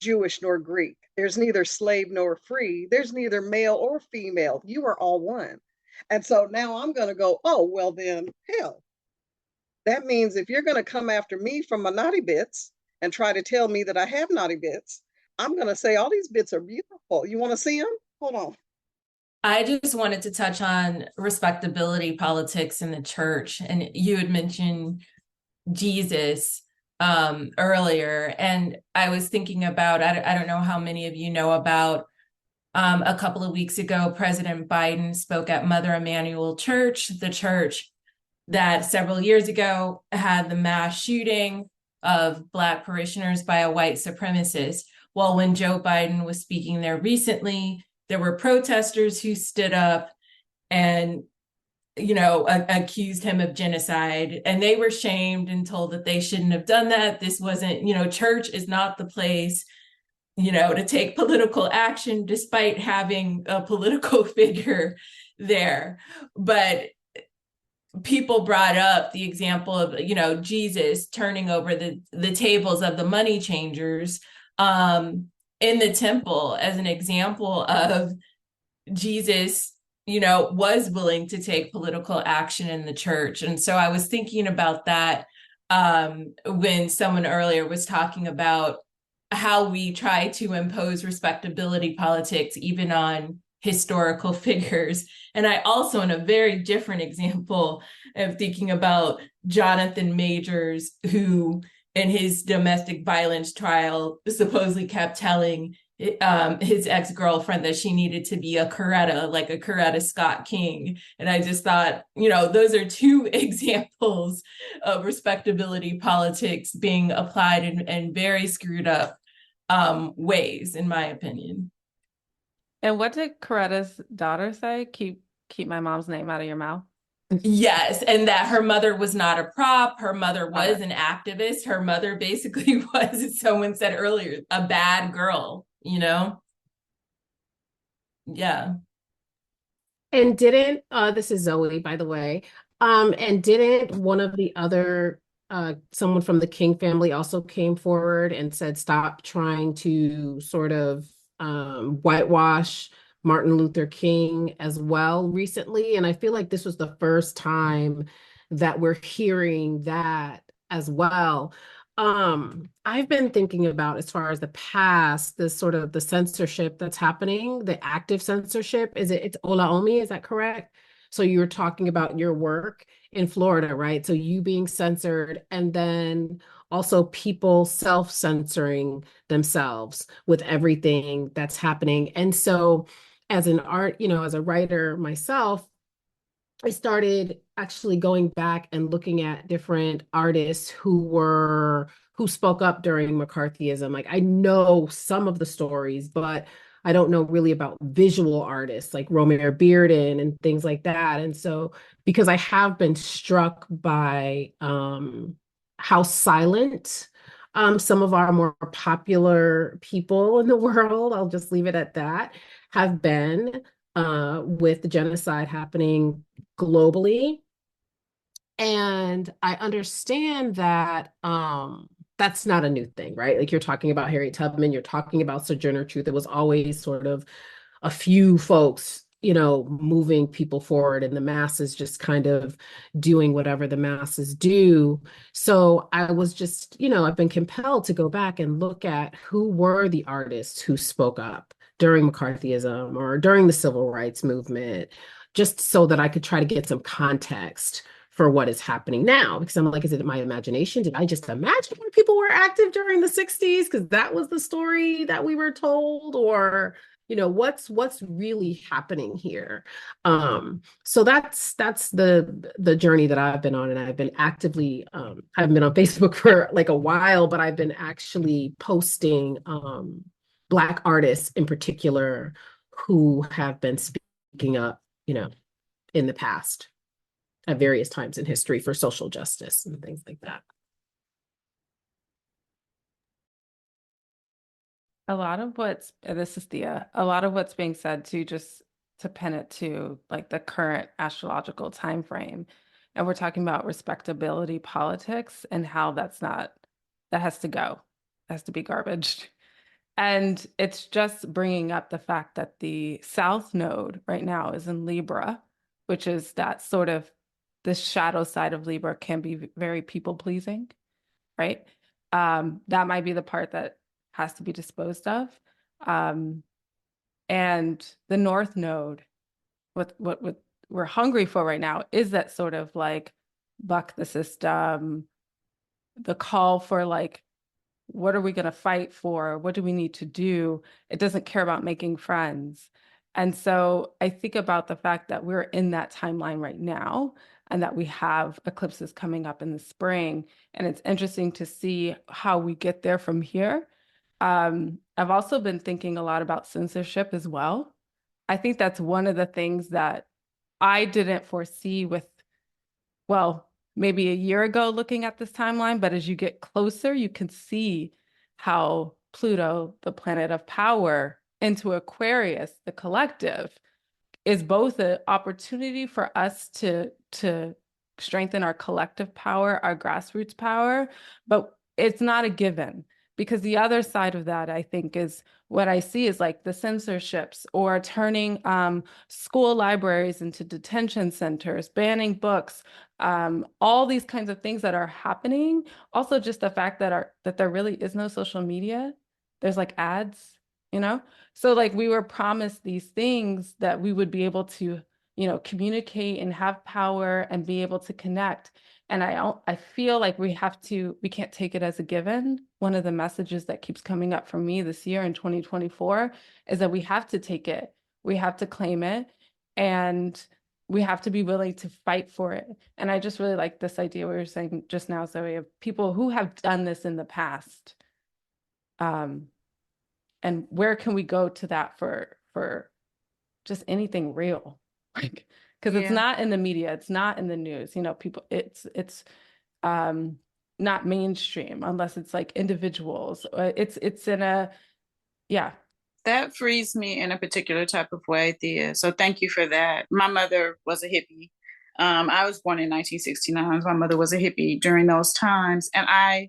Jewish nor Greek. There's neither slave nor free. There's neither male or female. You are all one. And so now I'm going to go, oh, well then, hell. That means if you're going to come after me from my naughty bits and try to tell me that I have naughty bits, I'm going to say all these bits are beautiful. You want to see them? Hold on. I just wanted to touch on respectability politics in the church. And you had mentioned Jesus earlier. And I was thinking about, I don't know how many of you know about, a couple of weeks ago, President Biden spoke at Mother Emanuel Church, the church that several years ago had the mass shooting of Black parishioners by a white supremacist. Well, when Joe Biden was speaking there recently, there were protesters who stood up and accused him of genocide, and they were shamed and told that they shouldn't have done that. This wasn't, church is not the place, to take political action, despite having a political figure there. But people brought up the example of, Jesus turning over the tables of the money changers in the temple as an example of Jesus, was willing to take political action in the church. And so I was thinking about that when someone earlier was talking about how we try to impose respectability politics even on historical figures. And I also, in a very different example, am thinking about Jonathan Majors, who in his domestic violence trial supposedly kept telling his ex-girlfriend that she needed to be a Coretta, like a Coretta Scott King. And I just thought, those are two examples of respectability politics being applied in very screwed up ways, in my opinion. And what did Coretta's daughter say? Keep my mom's name out of your mouth. Yes, and that her mother was not a prop. Her mother was an activist. Her mother basically was, as someone said earlier, a bad girl, Yeah. And didn't this is Zoe, by the way. And didn't one of the other someone from the King family also came forward and said, stop trying to sort of whitewash Martin Luther King as well recently. And I feel like this was the first time that we're hearing that as well. I've been thinking about, as far as the past, this sort of the censorship that's happening, the active censorship. It's Ola Omi, is that correct? So you were talking about your work in Florida, right? So you being censored, and then also people self-censoring themselves with everything that's happening. And so as an as a writer myself, I started actually going back and looking at different artists who spoke up during McCarthyism. Like, I know some of the stories, but I don't know really about visual artists like Romare Bearden and things like that. And so, because I have been struck by how silent some of our more popular people in the world, I'll just leave it at that, have been with the genocide happening globally. And I understand that that's not a new thing, right? Like, you're talking about Harriet Tubman, you're talking about Sojourner Truth. It was always sort of a few folks, moving people forward, and the masses just kind of doing whatever the masses do. So I was just, I've been compelled to go back and look at who were the artists who spoke up during McCarthyism or during the civil rights movement, just so that I could try to get some context for what is happening now. Because I'm like, is it my imagination? Did I just imagine when people were active during the 60s? Because that was the story that we were told, or what's really happening here. So that's the journey that I've been on, and I've been actively I've been on Facebook for like a while, but I've been actually posting Black artists in particular who have been speaking up, in the past at various times in history for social justice and things like that. A lot of this is Thea, a lot of what's being said too, just to pin it to like the current astrological time frame. And we're talking about respectability politics and how that has to go, has to be garbage. And it's just bringing up the fact that the South Node right now is in Libra, which is that sort of, the shadow side of Libra can be very people pleasing, right? That might be the part that has to be disposed of. And the North Node, what we're hungry for right now is that sort of like buck the system, the call for like, what are we going to fight for? What do we need to do? It doesn't care about making friends. And so I think about the fact that we're in that timeline right now and that we have eclipses coming up in the spring. And it's interesting to see how we get there from here. I've also been thinking a lot about censorship as well. I think that's one of the things that I didn't foresee with, well, maybe a year ago looking at this timeline, but as you get closer, you can see how Pluto, the planet of power, into Aquarius, the collective, is both an opportunity for us to strengthen our collective power, our grassroots power, but it's not a given. Because the other side of that, I think, is what I see is like the censorships or turning school libraries into detention centers, banning books, all these kinds of things that are happening. Also, just the fact that there really is no social media. There's like ads, you know? So like we were promised these things that we would be able to, communicate and have power and be able to connect. And I feel like we can't take it as a given. One of the messages that keeps coming up for me this year in 2024 is that we have to take it. We have to claim it. And we have to be willing to fight for it. And I just really like this idea we were saying just now, Zoe, of people who have done this in the past. And where can we go to that for just anything real? Like, because it's not in the media, it's not in the news, people, it's not mainstream unless it's like individuals. It's in a, yeah. That frees me in a particular type of way, Thea. So thank you for that. My mother was a hippie. I was born in 1969. My mother was a hippie during those times. And I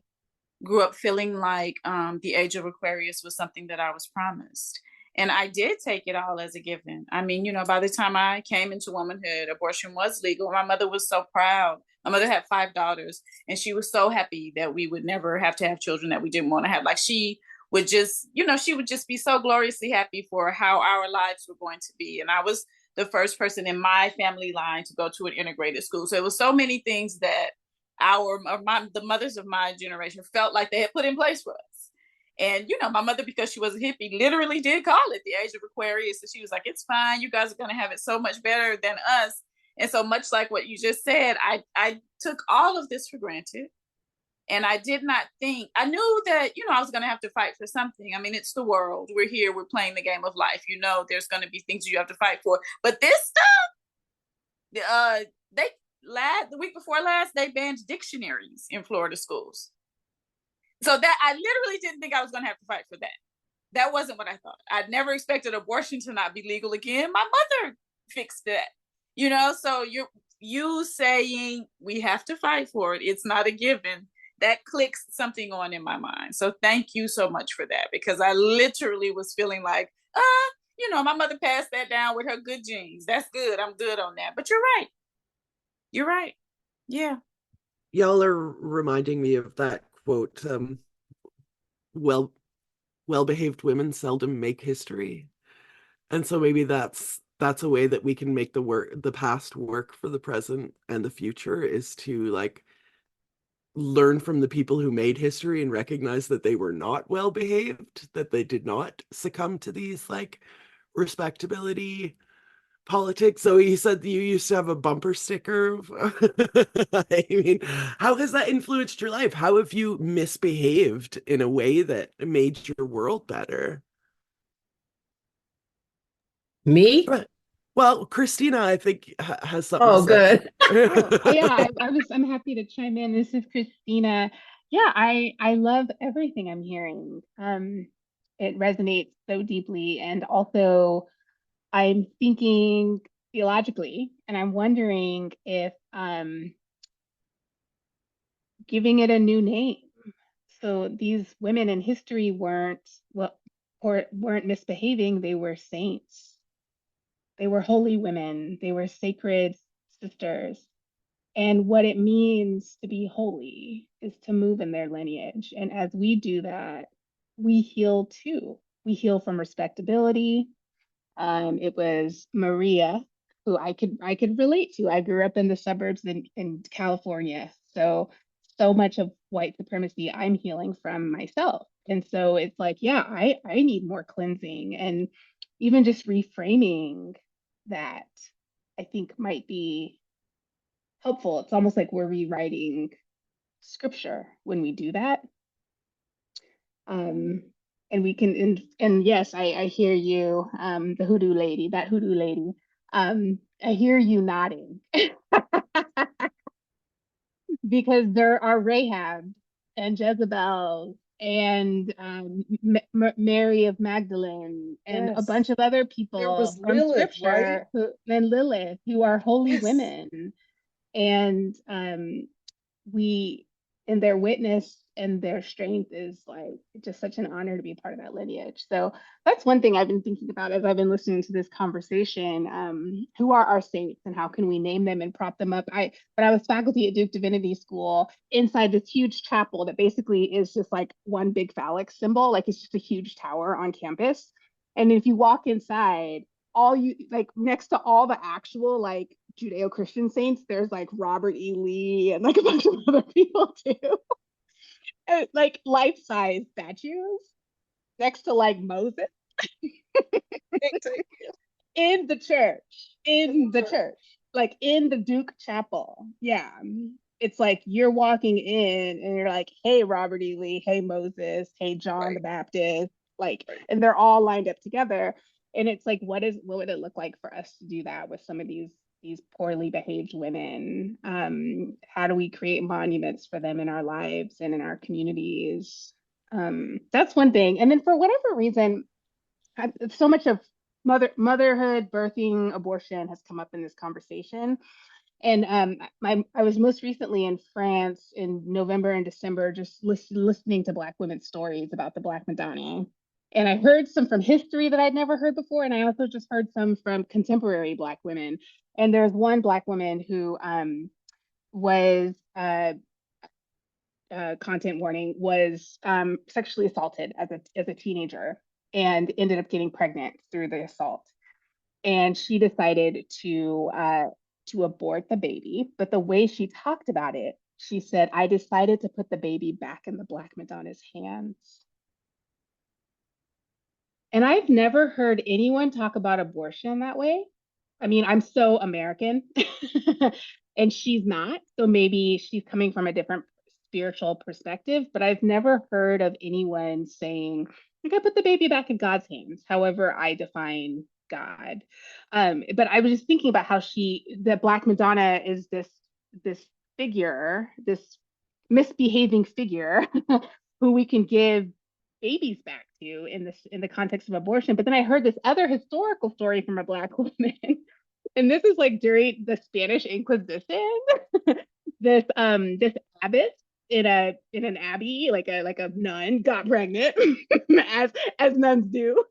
grew up feeling like the age of Aquarius was something that I was promised. And I did take it all as a given. I mean, by the time I came into womanhood, abortion was legal. My mother was so proud. My mother had 5 daughters, and she was so happy that we would never have to have children that we didn't want to have. Like she would just, she would just be so gloriously happy for how our lives were going to be. And I was the first person in my family line to go to an integrated school. So it was so many things that the mothers of my generation felt like they had put in place for us. And, my mother, because she was a hippie, literally did call it the age of Aquarius. And she was like, it's fine. You guys are going to have it so much better than us. And so much like what you just said, I took all of this for granted. And I did not think, I knew that, I was going to have to fight for something. I mean, it's the world. We're here. We're playing the game of life. There's going to be things you have to fight for. But this stuff, the week before last, they banned dictionaries in Florida schools. So that I literally didn't think I was going to have to fight for that. That wasn't what I thought. I'd never expected abortion to not be legal again. My mother fixed that, so you saying we have to fight for it. It's not a given. That clicks something on in my mind. So thank you so much for that, because I literally was feeling like, my mother passed that down with her good genes. That's good. I'm good on that. But you're right. You're right. Yeah. Y'all are reminding me of that quote, well-behaved women seldom make history. And so maybe that's a way that we can make the past work for the present, and the future is to like learn from the people who made history and recognize that they were not well behaved, that they did not succumb to these like respectability politics. So he said you used to have a bumper sticker. I mean, how has that influenced your life? How have you misbehaved in a way that made your world better? Me? Well, Christina, I think has something Oh, to say. good. Oh yeah, I'm happy to chime in. This is Christina. Yeah, I love everything I'm hearing. It resonates so deeply, and also I'm thinking theologically, and I'm wondering if giving it a new name. So these women in history weren't misbehaving, they were saints. They were holy women, they were sacred sisters. And what it means to be holy is to move in their lineage. And as we do that, we heal too. We heal from respectability. It was Maria, who I could relate to. I grew up in the suburbs in California. So much of white supremacy I'm healing from myself. And so it's like, yeah, I need more cleansing, and even just reframing that I think might be helpful. It's almost like we're rewriting scripture when we do that. Um, and we can, and yes, I hear you, the hoodoo lady, that hoodoo lady. I hear you nodding because there are Rahab and Jezebel and Mary of Magdalene and a bunch of other There people was from Lilith, right? scripture and Lilith, who are holy Yes. women. And we and their witness and their strength is like just such an honor to be a part of that lineage. So that's one thing I've been thinking about as I've been listening to this conversation. Who are our saints and how can we name them and prop them up? But I was faculty at Duke Divinity School inside this huge chapel that basically is just like one big phallic symbol, like it's just a huge tower on campus. And if you walk inside, all you like next to all the actual like Judeo-Christian saints, there's like Robert E. Lee and like a bunch of other people too. And, like life-size statues next to like Moses in the church, like in the Duke Chapel. Yeah. It's like you're walking in and you're like, hey, Robert E. Lee, hey, Moses, hey, John the Baptist, like, and they're all lined up together. And it's like, what would it look like for us to do that with some of these poorly behaved women? How do we create monuments for them in our lives and in our communities? That's one thing. And then for whatever reason, so much of motherhood, birthing, abortion has come up in this conversation. And I was most recently in France in November and December, just listening to Black women's stories about the Black Madonna. And I heard some from history that I'd never heard before. And I also just heard some from contemporary Black women. And there's one Black woman who was, content warning, was sexually assaulted as a teenager and ended up getting pregnant through the assault. And she decided to abort the baby. But the way she talked about it, she said, I decided to put the baby back in the Black Madonna's hands. And I've never heard anyone talk about abortion that way. I mean, I'm so American and she's not. So maybe she's coming from a different spiritual perspective, but I've never heard of anyone saying, I gotta put the baby back in God's hands, however I define God. But I was just thinking about how the Black Madonna is this figure, this misbehaving figure who we can give babies back to in the context of abortion. But then I heard this other historical story from a Black woman, and this is like during the Spanish Inquisition. this abbess in an abbey, like a nun, got pregnant, as nuns do,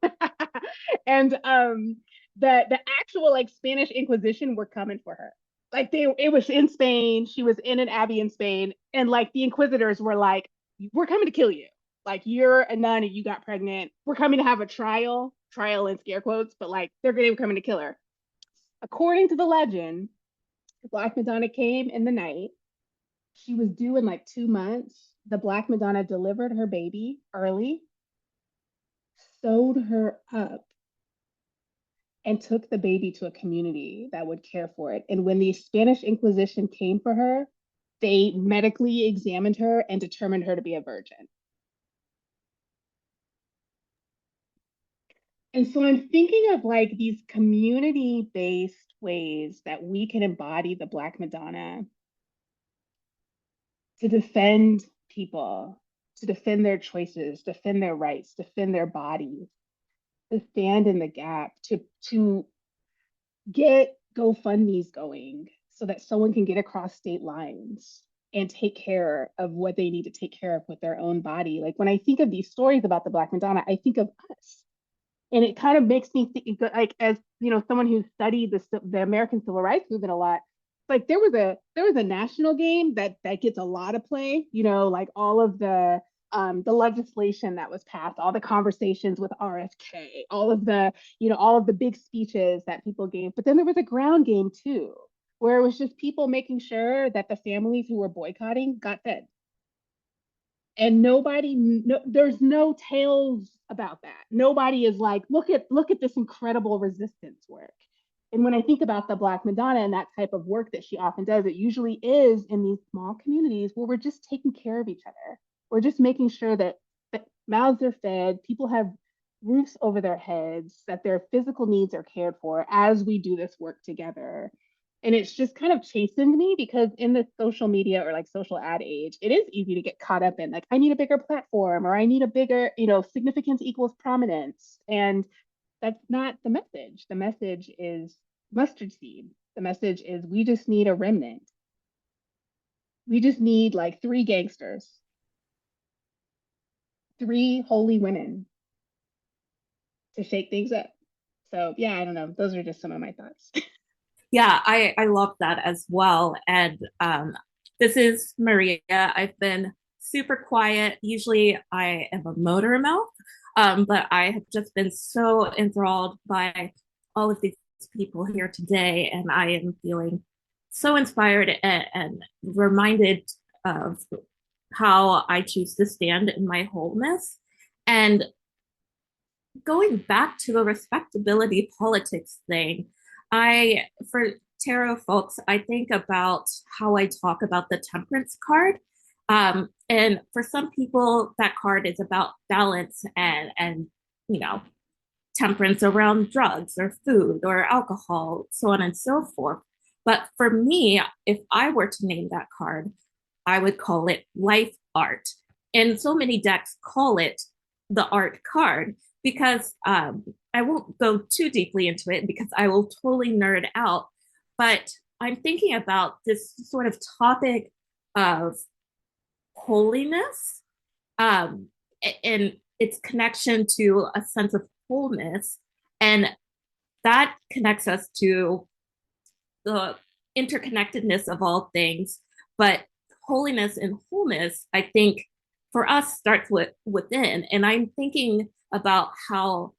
and the actual like Spanish Inquisition were coming for her. Like it was in Spain. She was in an abbey in Spain, and like the inquisitors were like, "We're coming to kill you. Like you're a nun and you got pregnant. We're coming to have a trial in scare quotes, but like they're going to be coming to kill her." According to the legend, the Black Madonna came in the night. She was due in like 2 months. The Black Madonna delivered her baby early, sewed her up, and took the baby to a community that would care for it. And when the Spanish Inquisition came for her, they medically examined her and determined her to be a virgin. And so I'm thinking of like these community-based ways that we can embody the Black Madonna to defend people, to defend their choices, defend their rights, defend their bodies, to stand in the gap, to get GoFundMe's going so that someone can get across state lines and take care of what they need to take care of with their own body. Like when I think of these stories about the Black Madonna, I think of us. And it kind of makes me think, like, as you know, someone who studied the American Civil Rights Movement a lot, like there was a national game that gets a lot of play, you know, like all of the the legislation that was passed, all the conversations with RFK, all of the big speeches that people gave. But then there was a ground game too, where it was just people making sure that the families who were boycotting got fed. And there's no tales about that. Nobody is like, look at this incredible resistance work. And when I think about the Black Madonna and that type of work that she often does, it usually is in these small communities where we're just taking care of each other. We're just making sure that mouths are fed, people have roofs over their heads, that their physical needs are cared for as we do this work together. And it's just kind of chastened me because in the social media or like social ad age, it is easy to get caught up in like, I need a bigger platform or I need a bigger, significance equals prominence. And that's not the message. The message is mustard seed. The message is we just need a remnant. We just need like 3 gangsters, 3 holy women to shake things up. So yeah, I don't know. Those are just some of my thoughts. Yeah, I love that as well. And this is Maria. I've been super quiet. Usually I am a motor mouth, but I have just been so enthralled by all of these people here today. And I am feeling so inspired and reminded of how I choose to stand in my wholeness. And going back to the respectability politics thing, for tarot folks, I think about how I talk about the temperance card. And for some people, that card is about balance and temperance around drugs or food or alcohol, so on and so forth. But for me, if I were to name that card, I would call it life art. And so many decks call it the art card because I won't go too deeply into it because I will totally nerd out. But I'm thinking about this sort of topic of holiness and its connection to a sense of wholeness. And that connects us to the interconnectedness of all things. But holiness and wholeness, I think, for us starts within. And I'm thinking about how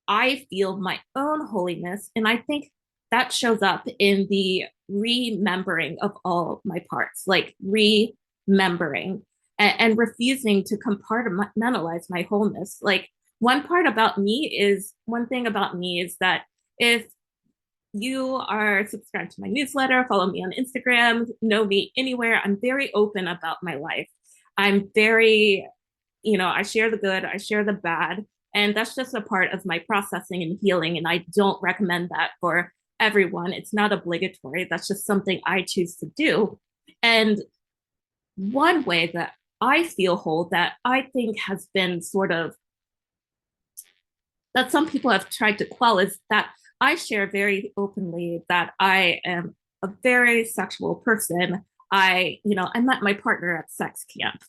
I feel my own holiness. And I think that shows up in the remembering of all my parts, like remembering and refusing to compartmentalize my wholeness. Like one thing about me is that if you are subscribed to my newsletter, follow me on Instagram, know me anywhere, I'm very open about my life. I'm very, I share the good, I share the bad. And that's just a part of my processing and healing. And I don't recommend that for everyone. It's not obligatory. That's just something I choose to do. And one way that I feel whole that I think has been that some people have tried to quell is that I share very openly that I am a very sexual person. I met my partner at sex camp,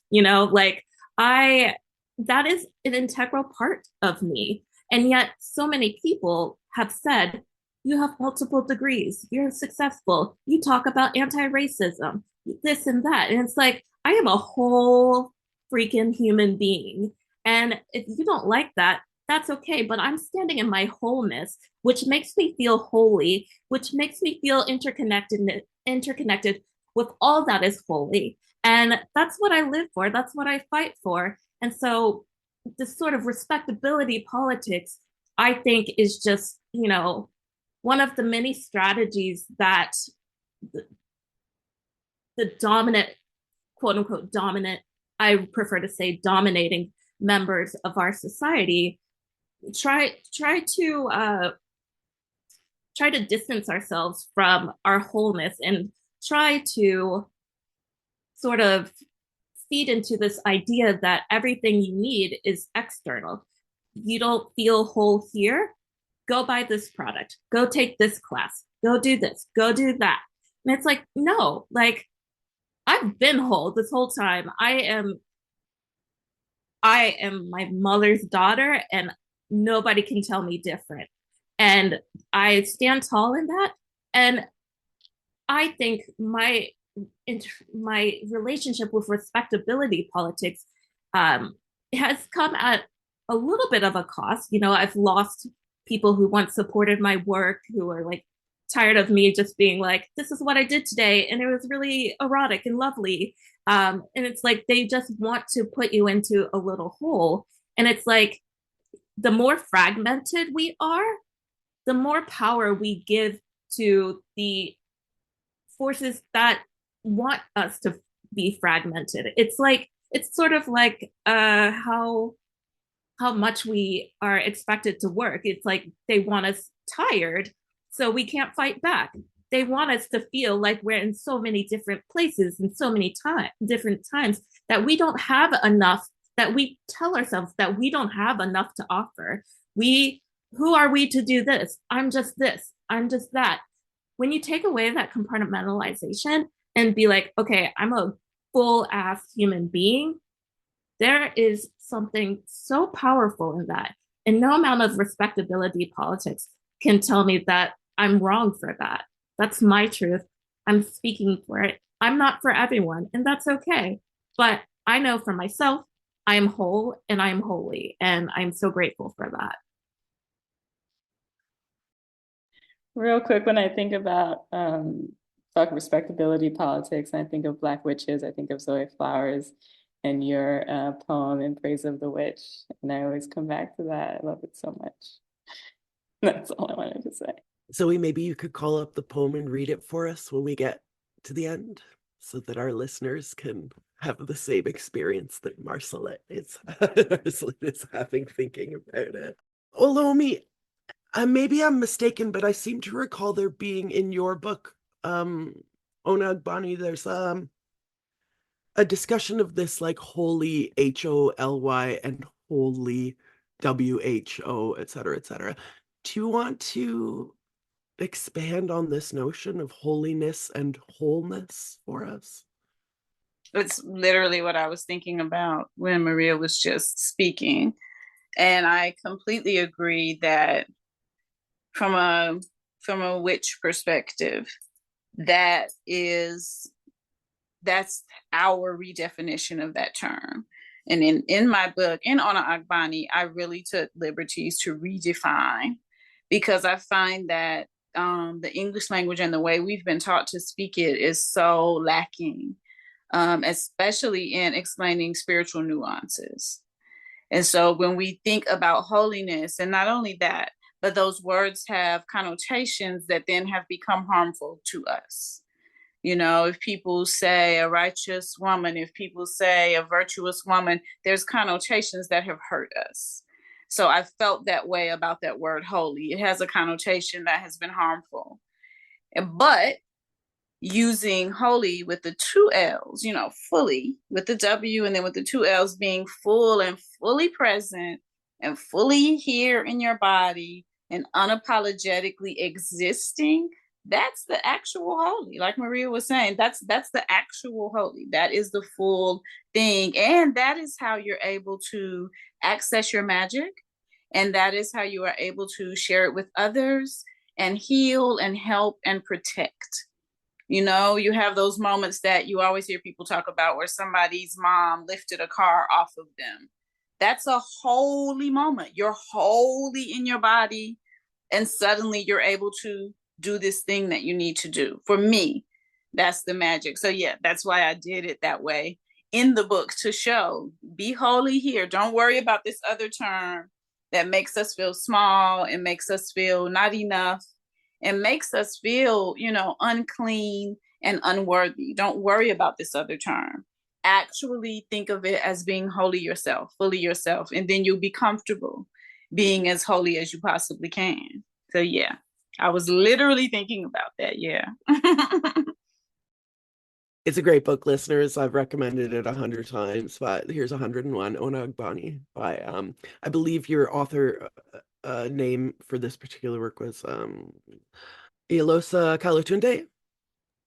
that is an integral part of me. And yet so many people have said, you have multiple degrees, you're successful, you talk about anti-racism, this and that. And it's like, I am a whole freaking human being. And if you don't like that, that's okay. But I'm standing in my wholeness, which makes me feel holy, which makes me feel interconnected with all that is holy. And that's what I live for. That's what I fight for. And so this sort of respectability politics, I think, is just, one of the many strategies that the dominant, quote unquote, dominant, I prefer to say dominating members of our society try to distance ourselves from our wholeness and try to sort of feed into this idea that everything you need is external. You don't feel whole here? Go buy this product. Go take this class. Go do this. Go do that. And it's like, no, like I've been whole this whole time. I am my mother's daughter and nobody can tell me different. And I stand tall in that. And I think my my relationship with respectability politics has come at a little bit of a cost. You know, I've lost people who once supported my work, who are like tired of me just being like, this is what I did today, and it was really erotic and lovely. And it's like they just want to put you into a little hole. And it's like the more fragmented we are, the more power we give to the forces that want us to be fragmented. It's like it's sort of like how much we are expected to work. It's like they want us tired, so we can't fight back. They want us to feel like we're in so many different places and so many different times that we don't have enough, that we tell ourselves that we don't have enough to offer. Who are we to do this? I'm just this, I'm just that. When you take away that compartmentalization and be like, okay, I'm a full ass human being, there is something so powerful in that. And no amount of respectability politics can tell me that I'm wrong for that. That's my truth. I'm speaking for it. I'm not for everyone, and that's okay. But I know for myself, I am whole and I am holy, and I'm so grateful for that. Real quick, when I think about respectability politics, I think of Black witches, I think of Zoe Flowers and your poem in praise of the witch. And I always come back to that. I love it so much. That's all I wanted to say. Zoe, maybe you could call up the poem and read it for us when we get to the end, so that our listeners can have the same experience that Marceline is having thinking about it. Olomi, maybe I'm mistaken, but I seem to recall there being in your book, Ona Agbani, there's a discussion of this like holy HOLY and holy WHO, et cetera, et cetera. Do you want to expand on this notion of holiness and wholeness for us? It's literally what I was thinking about when Maria was just speaking. And I completely agree that from a witch perspective, that's our redefinition of that term. And in my book, in Ona Agbani, I really took liberties to redefine, because I find that the English language and the way we've been taught to speak it is so lacking, especially in explaining spiritual nuances. And so when we think about holiness, and not only that, but those words have connotations that then have become harmful to us. You know, if people say a righteous woman, if people say a virtuous woman, there's connotations that have hurt us. So I felt that way about that word holy. It has a connotation that has been harmful. But using holy with the two L's, you know, fully with the W, and then with the two L's being full and fully present and fully here in your body and unapologetically existing, that's the actual holy. Like Maria was saying, that's the actual holy. That is the full thing. And that is how you're able to access your magic. And that is how you are able to share it with others and heal and help and protect. You know, you have those moments that you always hear people talk about where somebody's mom lifted a car off of them. That's a holy moment. You're holy in your body, and suddenly you're able to do this thing that you need to do. For me, that's the magic. So yeah, that's why I did it that way in the book, to show, be holy here. Don't worry about this other term that makes us feel small and makes us feel not enough and makes us feel, you know, unclean and unworthy. Don't worry about this other term. Actually think of it as being holy yourself, fully yourself, and then you'll be comfortable being as holy as you possibly can. So yeah, I was literally thinking about that. Yeah. It's a great book, listeners. I've recommended it 100 times, but here's 101, Ona Agbani by, I believe your author name for this particular work was Ilosa Kalatunde.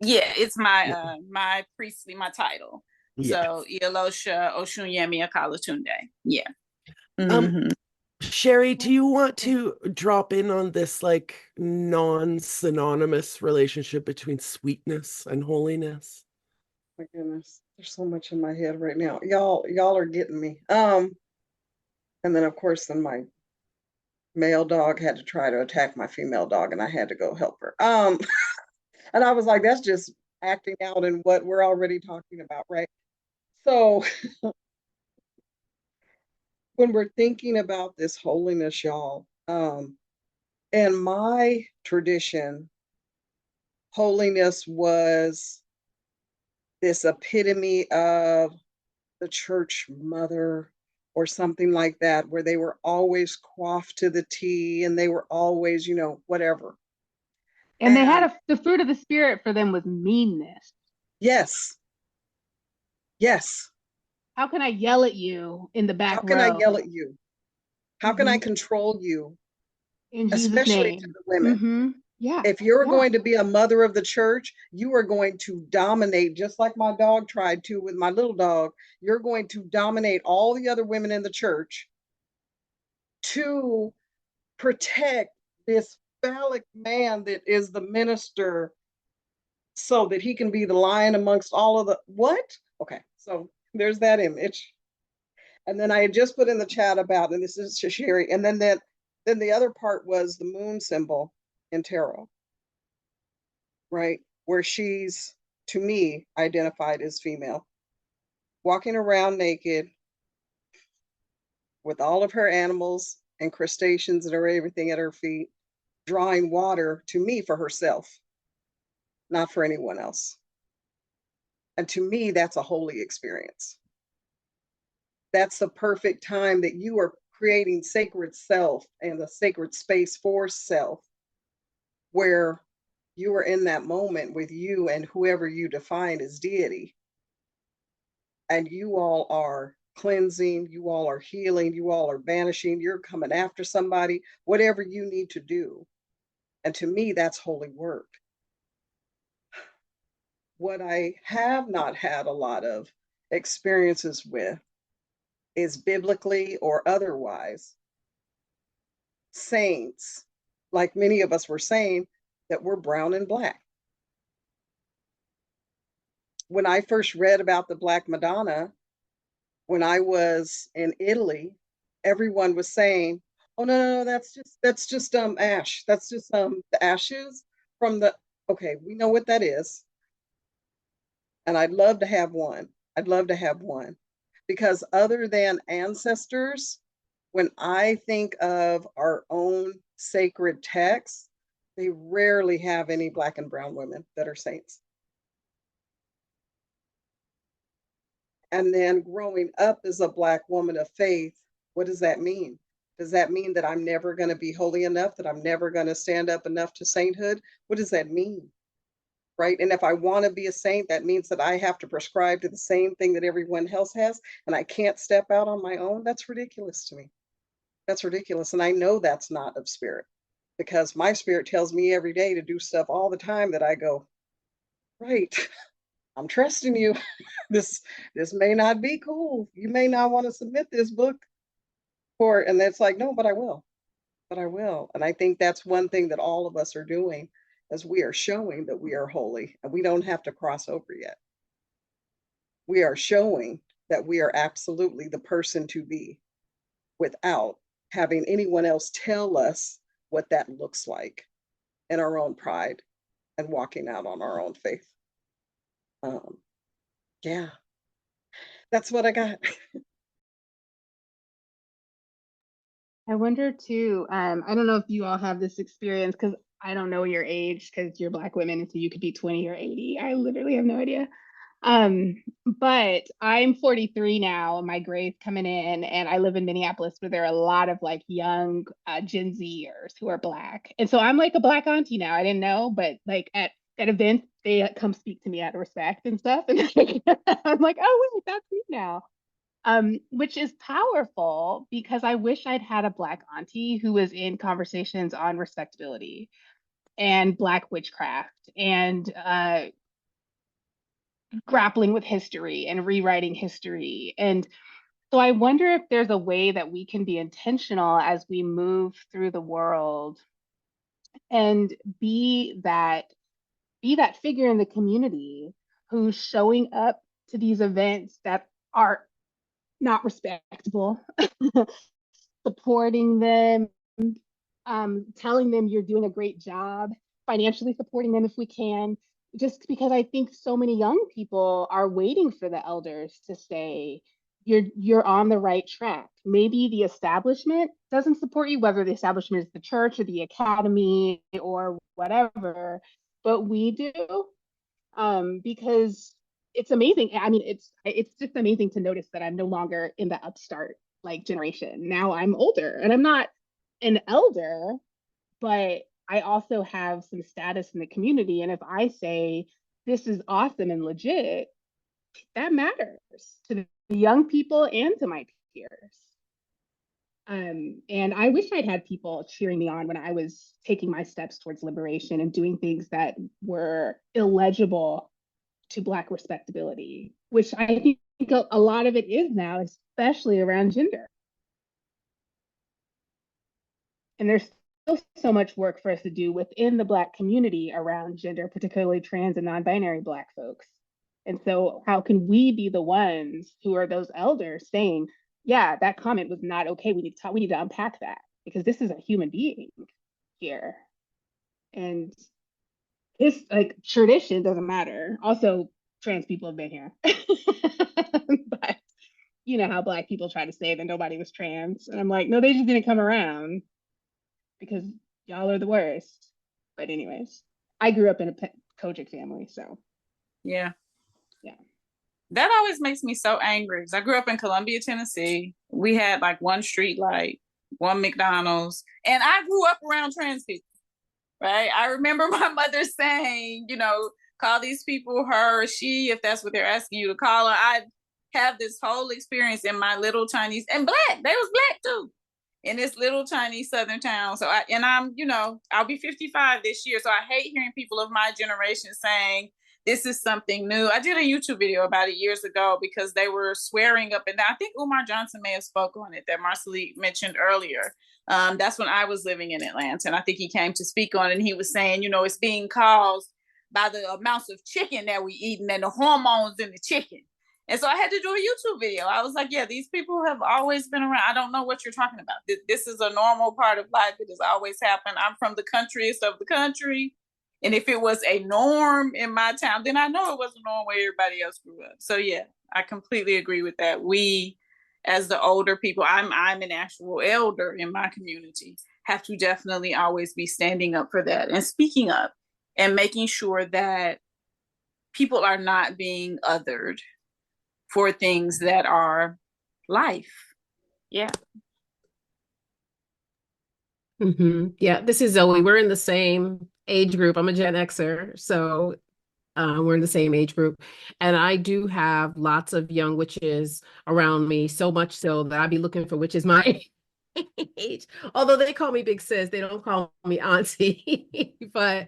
Yeah, it's my my priestly, my title. Yes. So Iolosha Oshunyemi Akalatunde. Yeah. Sherry, do you want to drop in on this like non-synonymous relationship between sweetness and holiness? My goodness, there's so much in my head right now. Y'all are getting me. And then of course, then my male dog had to try to attack my female dog, and I had to go help her. And I was like, that's just acting out in what we're already talking about, right? So when we're thinking about this holiness, y'all, in my tradition, holiness was this epitome of the church mother or something like that, where they were always coiffed to the T and they were always, whatever. And they had the fruit of the spirit for them was meanness. Yes. Yes. How can I yell at you in the back How can I row? yell at you? How can I control you? In Jesus' Especially name. to the women. Yeah. If you're going to be a mother of the church, you are going to dominate, just like my dog tried to with my little dog. You're going to dominate all the other women in the church to protect this phallic man that is the minister, so that he can be the lion amongst all of the what? Okay, so there's that image. And then I had just put in the chat about, and this is Shashiri, and then the other part was the moon symbol in tarot, right? Where she's, to me, identified as female, walking around naked with all of her animals and crustaceans and everything at her feet, drawing water, to me, for herself, not for anyone else. And to me, that's a holy experience. That's the perfect time that you are creating sacred self and the sacred space for self, where you are in that moment with you and whoever you define as deity. And you all are cleansing, you all are healing, you all are banishing, you're coming after somebody, whatever you need to do. And to me, that's holy work. What I have not had a lot of experiences with is, biblically or otherwise, saints, like many of us were saying, that were brown and black. When I first read about the Black Madonna, when I was in Italy, everyone was saying, "Oh no, that's just ash. That's just the ashes from the." Okay, we know what that is, and I'd love to have one. I'd love to have one, because other than ancestors, when I think of our own sacred texts, they rarely have any black and brown women that are saints. And then growing up as a black woman of faith, what does that mean? Does that mean that I'm never going to be holy enough, that I'm never going to stand up enough to sainthood? What does that mean? Right? And if I want to be a saint, that means that I have to prescribe to the same thing that everyone else has, and I can't step out on my own. That's ridiculous to me. That's ridiculous. And I know that's not of spirit, because my spirit tells me every day to do stuff all the time that I go, right, I'm trusting you. this may not be cool. You may not want to submit this book for, and it's like, no, but I will. But I will. And I think that's one thing that all of us are doing, as we are showing that we are holy, and we don't have to cross over yet. We are showing that we are absolutely the person to be, without having anyone else tell us what that looks like, in our own pride and walking out on our own faith. Yeah, that's what I got. I wonder too, I don't know if you all have this experience, because I don't know your age, because you're Black women, and so you could be 20 or 80. I literally have no idea. But I'm 43 now, my grade's coming in, and I live in Minneapolis, where there are a lot of like young Gen Zers who are Black. And so I'm like a Black auntie now. I didn't know, but like at events, they come speak to me out of respect and stuff. And I'm like, oh wait, that's me now. Which is powerful, because I wish I'd had a Black auntie who was in conversations on respectability and Black witchcraft and grappling with history and rewriting history. And so I wonder if there's a way that we can be intentional as we move through the world and be that figure in the community who's showing up to these events that are not respectable, supporting them, telling them you're doing a great job, financially supporting them if we can, just because I think so many young people are waiting for the elders to say, you're on the right track. Maybe the establishment doesn't support you, whether the establishment is the church or the academy or whatever, but we do, because it's amazing. I mean, it's just amazing to notice that I'm no longer in the upstart like generation. Now I'm older, and I'm not an elder, but I also have some status in the community. And if I say this is awesome and legit, that matters to the young people and to my peers. And I wish I'd had people cheering me on when I was taking my steps towards liberation and doing things that were illegible to Black respectability, which I think a lot of it is now, especially around gender. And there's still so much work for us to do within the Black community around gender, particularly trans and non-binary Black folks. And so how can we be the ones who are those elders saying, yeah, that comment was not okay. We need to unpack that, because this is a human being here. And this like tradition doesn't matter. Also, trans people have been here. But you know how Black people try to say that nobody was trans. And I'm like, no, they just didn't come around because y'all are the worst. But anyways, I grew up in a Kojic family, so. Yeah. Yeah. That always makes me so angry, because I grew up in Columbia, Tennessee. We had like one street light, one McDonald's, and I grew up around trans people, right? I remember my mother saying, call these people her or she, if that's what they're asking you to call her. I have this whole experience in my little tiny, and Black, they was Black too, in this little tiny Southern town. So I'll be 55 this year. So I hate hearing people of my generation saying, this is something new. I did a YouTube video about it years ago because they were swearing up and down. I think Umar Johnson may have spoke on it, that Marceline mentioned earlier. That's when I was living in Atlanta. And I think he came to speak on it. And he was saying, it's being caused by the amounts of chicken that we eating and the hormones in the chicken. And so I had to do a YouTube video. I was like, yeah, these people have always been around. I don't know what you're talking about. This is a normal part of life. It has always happened. I'm from the countryest of the country. And if it was a norm in my town, then I know it was a norm where everybody else grew up. So yeah, I completely agree with that. We, as the older people, I'm an actual elder in my community, have to definitely always be standing up for that and speaking up and making sure that people are not being othered for things that are life. Yeah. Mm-hmm. Yeah, this is Zoe. We're in the same age group. I'm a Gen Xer, so we're in the same age group. And I do have lots of young witches around me, so much so that I be looking for witches my age. Although they call me Big Sis, they don't call me Auntie. But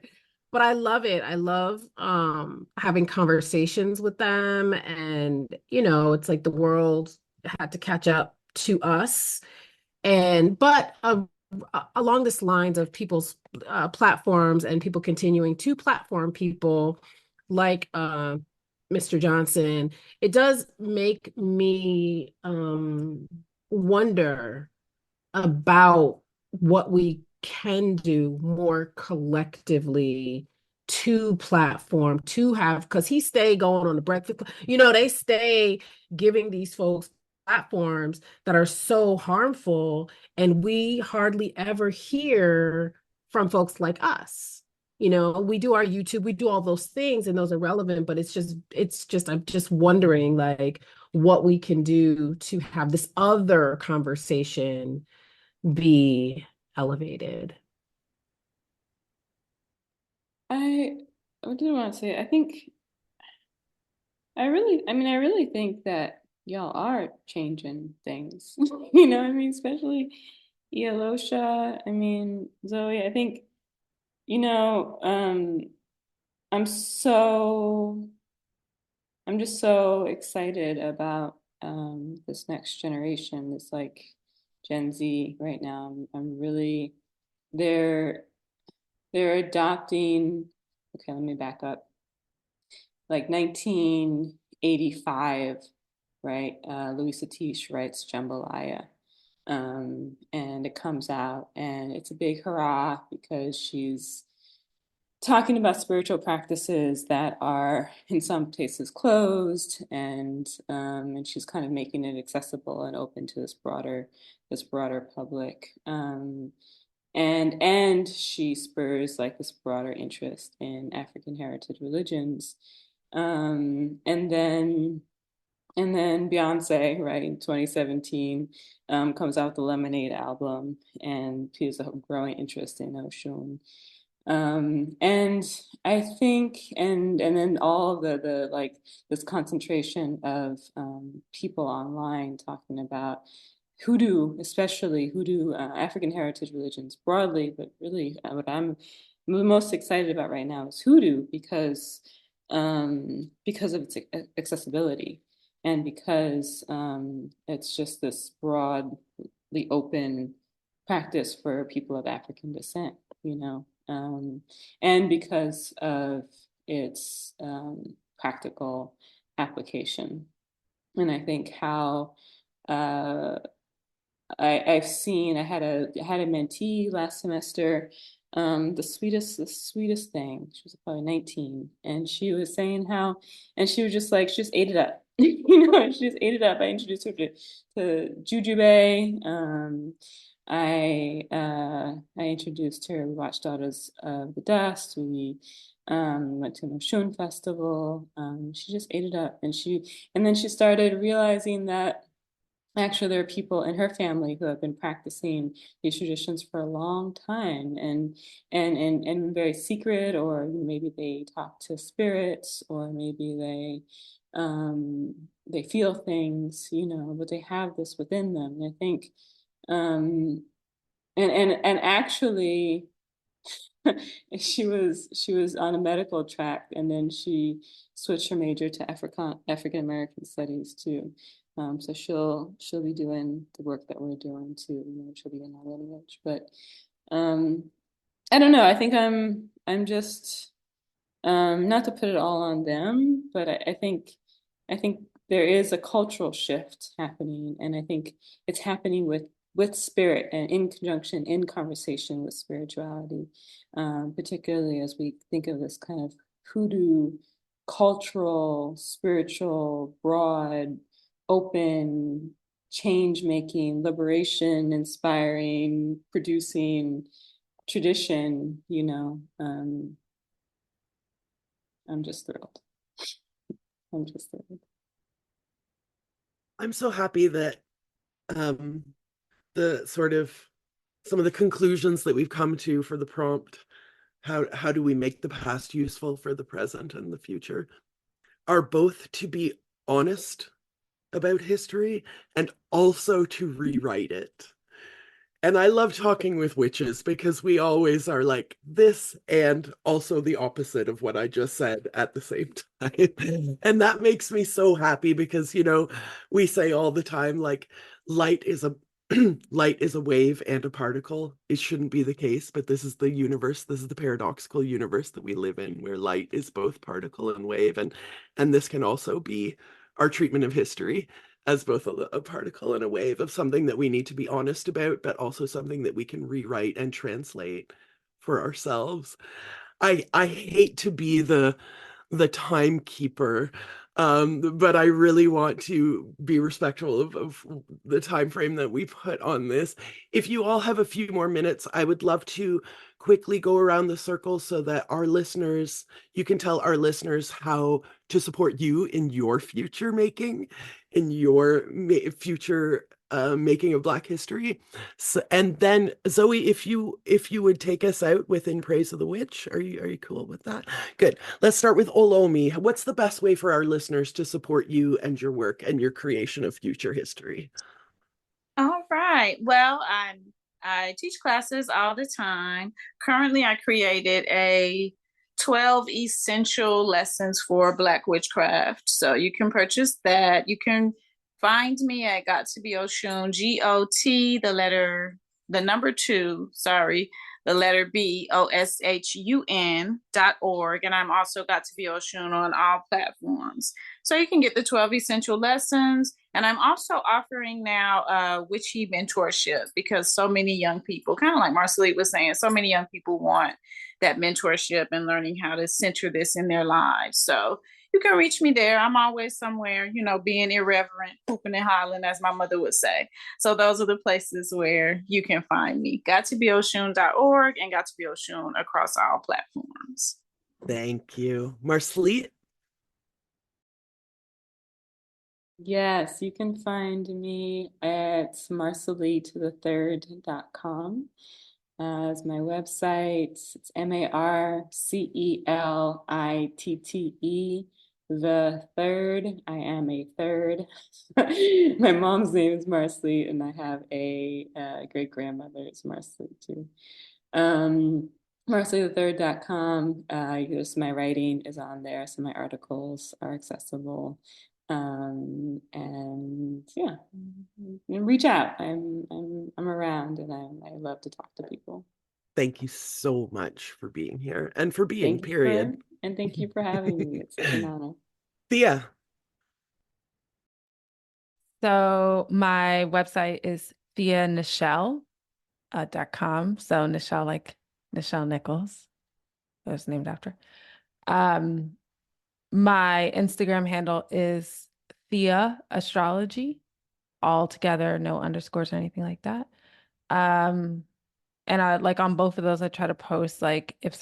I love it. I love having conversations with them. And, it's like the world had to catch up to us. But along this lines of people's platforms and people continuing to platform people like Mr. Johnson, it does make me wonder about what we can do more collectively to platform, to have, because he stay going on the breakfast, they stay giving these folks platforms that are so harmful, and we hardly ever hear from folks like us. We do our YouTube, we do all those things, and those are relevant, but it's just I'm just wondering like what we can do to have this other conversation be elevated. What did I want to say? I really think that y'all are changing things. Especially Yelosha. Zoe, I think, I'm just so excited about this next generation, this like Gen Z right now. I'm really, they're adopting, okay, let me back up. like 1985, right? Louisa Tish writes Jambalaya. And it comes out and it's a big hurrah because she's talking about spiritual practices that are in some cases closed, and she's kind of making it accessible and open to this broader public. And she spurs like this broader interest in African heritage religions. And then Beyonce, right, in 2017, comes out with the Lemonade album, and there's a growing interest in Oshun. And I think, and then all the like this concentration of people online talking about hoodoo, especially hoodoo, African heritage religions broadly, but really what I'm most excited about right now is hoodoo because of its accessibility, and because it's just this broadly open practice for people of African descent, you know, and because of its practical application. And I think how I've seen, I had a mentee last semester, the sweetest thing. She was probably 19, and she was saying how, and she was just like, she just ate it up. You know, she just ate it up. I introduced her to Jujube. I introduced her. We watched Daughters of the Dust. We went to an Oshun festival. She just ate it up, and then she started realizing that actually there are people in her family who have been practicing these traditions for a long time, and very secret, or maybe they talk to spirits, or maybe they feel things, you know, but they have this within them. And I think and actually she was on a medical track, and then she switched her major to African American studies too. So she'll be doing the work that we're doing too. You know, she'll be in our lineage. But I don't know. I think I'm just not to put it all on them, but I think there is a cultural shift happening, and I think it's happening with spirit, and in conjunction, in conversation with spirituality, particularly as we think of this kind of hoodoo, cultural, spiritual, broad, open, change-making, liberation, inspiring, producing tradition, you know. I'm just thrilled. I'm just thrilled. I'm so happy that the sort of some of the conclusions that we've come to for the prompt, how do we make the past useful for the present and the future, are both to be honest about history and also to rewrite it. And I love talking with witches because we always are like this and also the opposite of what I just said at the same time. And that makes me so happy because, you know, we say all the time, like, light is a wave and a particle. It shouldn't be the case, but this is the universe. This is the paradoxical universe that we live in, where light is both particle and wave. And this can also be our treatment of history as both a particle and a wave of something that we need to be honest about, but also something that we can rewrite and translate for ourselves. I hate to be the timekeeper, but I really want to be respectful of the time frame that we put on this. If you all have a few more minutes, I would love to quickly go around the circle so that you can tell our listeners how to support you in your future making, in your future making of Black history. So, and then Zoe, if you would take us out with In Praise of the Witch, are you cool with that? Good. Let's start with Olomi. What's the best way for our listeners to support you and your work and your creation of future history? All right. Well, I teach classes all the time. Currently, I created a 12 essential lessons for Black witchcraft. So you can purchase that. You can find me at Got to Be Oshun, GOT, the number 2, sorry, the letter BOSHUN.org. And I'm also got to be Oshun on all platforms. So you can get the 12 essential lessons. And I'm also offering now witchy mentorship, because so many young people, kind of like Marceline was saying, so many young people want that mentorship and learning how to center this in their lives. So you can reach me there. I'm always somewhere, being irreverent, pooping and hollering, as my mother would say. So those are the places where you can find me. GotToBeOshun.org and Got to Be Oshun across all platforms. Thank you. Marceline? Yes, you can find me at marcelittethird.com as my website. It's MARCELITTE, the third. I am a third. My mom's name is Marcelie, and I have a great grandmother. It's Marcelie too. MarcelieTheThird.com. My writing is on there, so my articles are accessible. And yeah, reach out. I'm around, and I love to talk to people. Thank you so much for being here and for being, period. And thank you for having me. It's such an honor. Thea. So my website is theanichelle.com. So Nichelle, like Nichelle Nichols, that was named after. My Instagram handle is Thea Astrology, all together, no underscores or anything like that. And I like on both of those, I try to post like if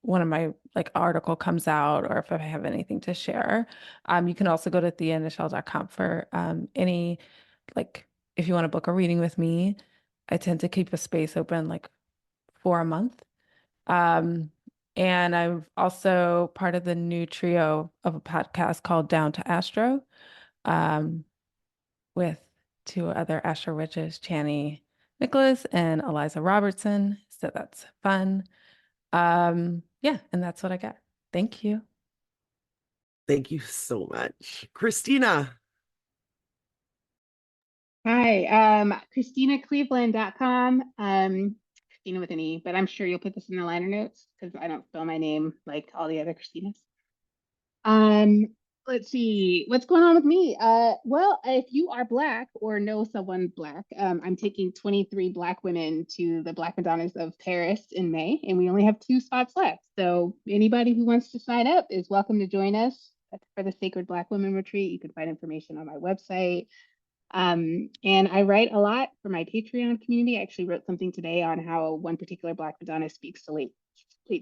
one of my like article comes out, or if I have anything to share. You can also go to theanichelle.com for any, like, if you want to book a reading with me. I tend to keep a space open like for a month. And I'm also part of the new trio of a podcast called Down to Astro, with two other Astro witches, Chani Nicholas and Eliza Robertson. So that's fun. Yeah, and that's what I got. Thank you. Thank you so much. Christina. Hi, ChristinaCleveland.com. Christina with an E, but I'm sure you'll put this in the liner notes because I don't spell my name like all the other Christinas. Let's see what's going on with me. Well, if you are Black or know someone Black, I'm taking 23 Black women to the Black Madonnas of Paris in May, and we only have 2 spots left. So anybody who wants to sign up is welcome to join us for the Sacred Black Women Retreat. You can find information on my website. And I write a lot for my Patreon community. I actually wrote something today on how one particular Black Madonna speaks to late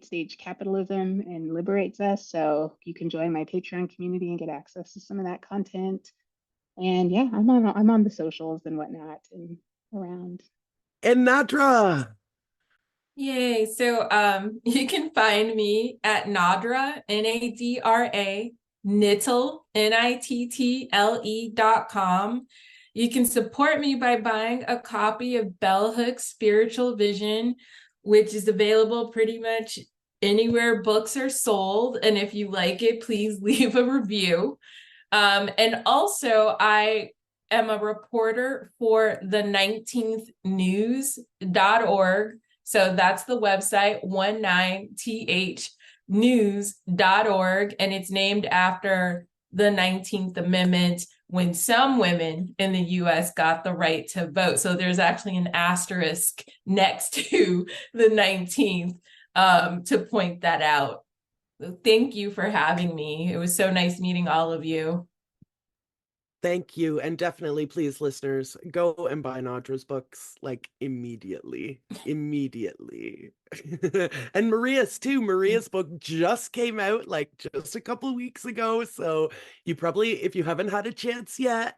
stage capitalism and liberates us. So you can join my Patreon community and get access to some of that content. And yeah, I'm on the socials and whatnot and around. And Nadra. Yay. So you can find me at Nadra, Nadra, Nittle, NITTLE.com. You can support me by buying a copy of Bell Hook's Spiritual Vision, which is available pretty much anywhere books are sold. And if you like it, please leave a review. And also, I am a reporter for the 19thnews.org. So that's the website, 19thnews.org. And it's named after the 19th Amendment, when some women in the US got the right to vote. So there's actually an asterisk next to the 19th to point that out. Thank you for having me. It was so nice meeting all of you. Thank you. And definitely, please, listeners, go and buy Nadra's books like immediately. And Maria's too. Maria's book just came out like just a couple weeks ago. So you probably, if you haven't had a chance yet,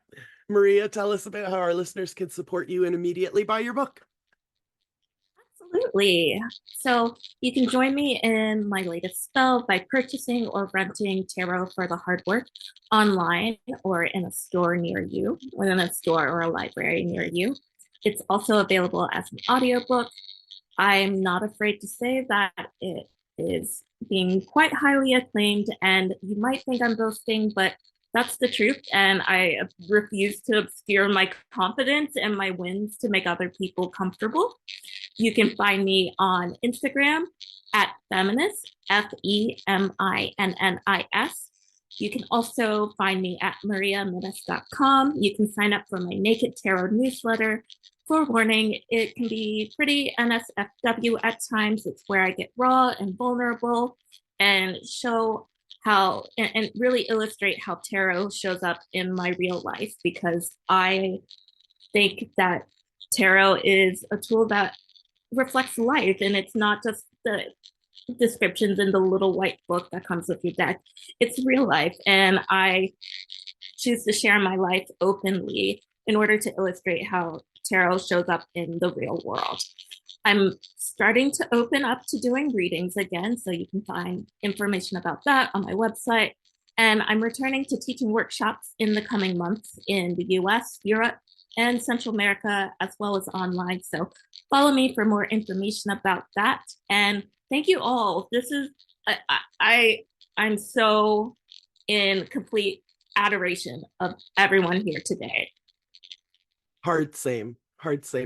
Maria, tell us about how our listeners can support you and immediately buy your book. Absolutely. So you can join me in my latest spell by purchasing or renting Tarot for the Hard Work online or in a store near you, within a store or a library near you. It's also available as an audiobook. I'm not afraid to say that it is being quite highly acclaimed, and you might think I'm boasting, but that's the truth, and I refuse to obscure my confidence and my wins to make other people comfortable. You can find me on Instagram at feminist, FEMINNIS. You can also find me at mariaminas.com. You can sign up for my Naked Tarot newsletter. Forewarning, it can be pretty NSFW at times. It's where I get raw and vulnerable and show how, and really illustrate how tarot shows up in my real life, because I think that tarot is a tool that reflects life, and it's not just the descriptions in the little white book that comes with your deck. It's real life, and I choose to share my life openly in order to illustrate how tarot shows up in the real world. I'm starting to open up to doing readings again, so you can find information about that on my website. And I'm returning to teaching workshops in the coming months in the US, Europe, and Central America, as well as online. So follow me for more information about that. And thank you all. This is, I'm so in complete adoration of everyone here today. Hard same,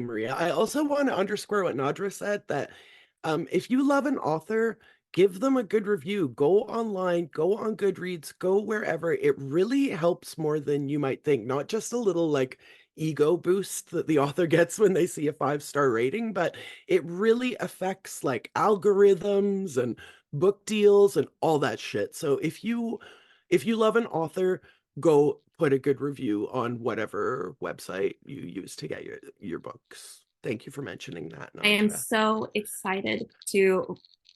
Maria. I also want to underscore what Nadra said, that if you love an author, give them a good review. Go online, go on Goodreads, go wherever. It really helps more than you might think. Not just a little like ego boost that the author gets when they see a 5-star rating, but it really affects like algorithms and book deals and all that shit. So if you love an author, go put a good review on whatever website you use to get your books. Thank you for mentioning that, Nadra. I am so excited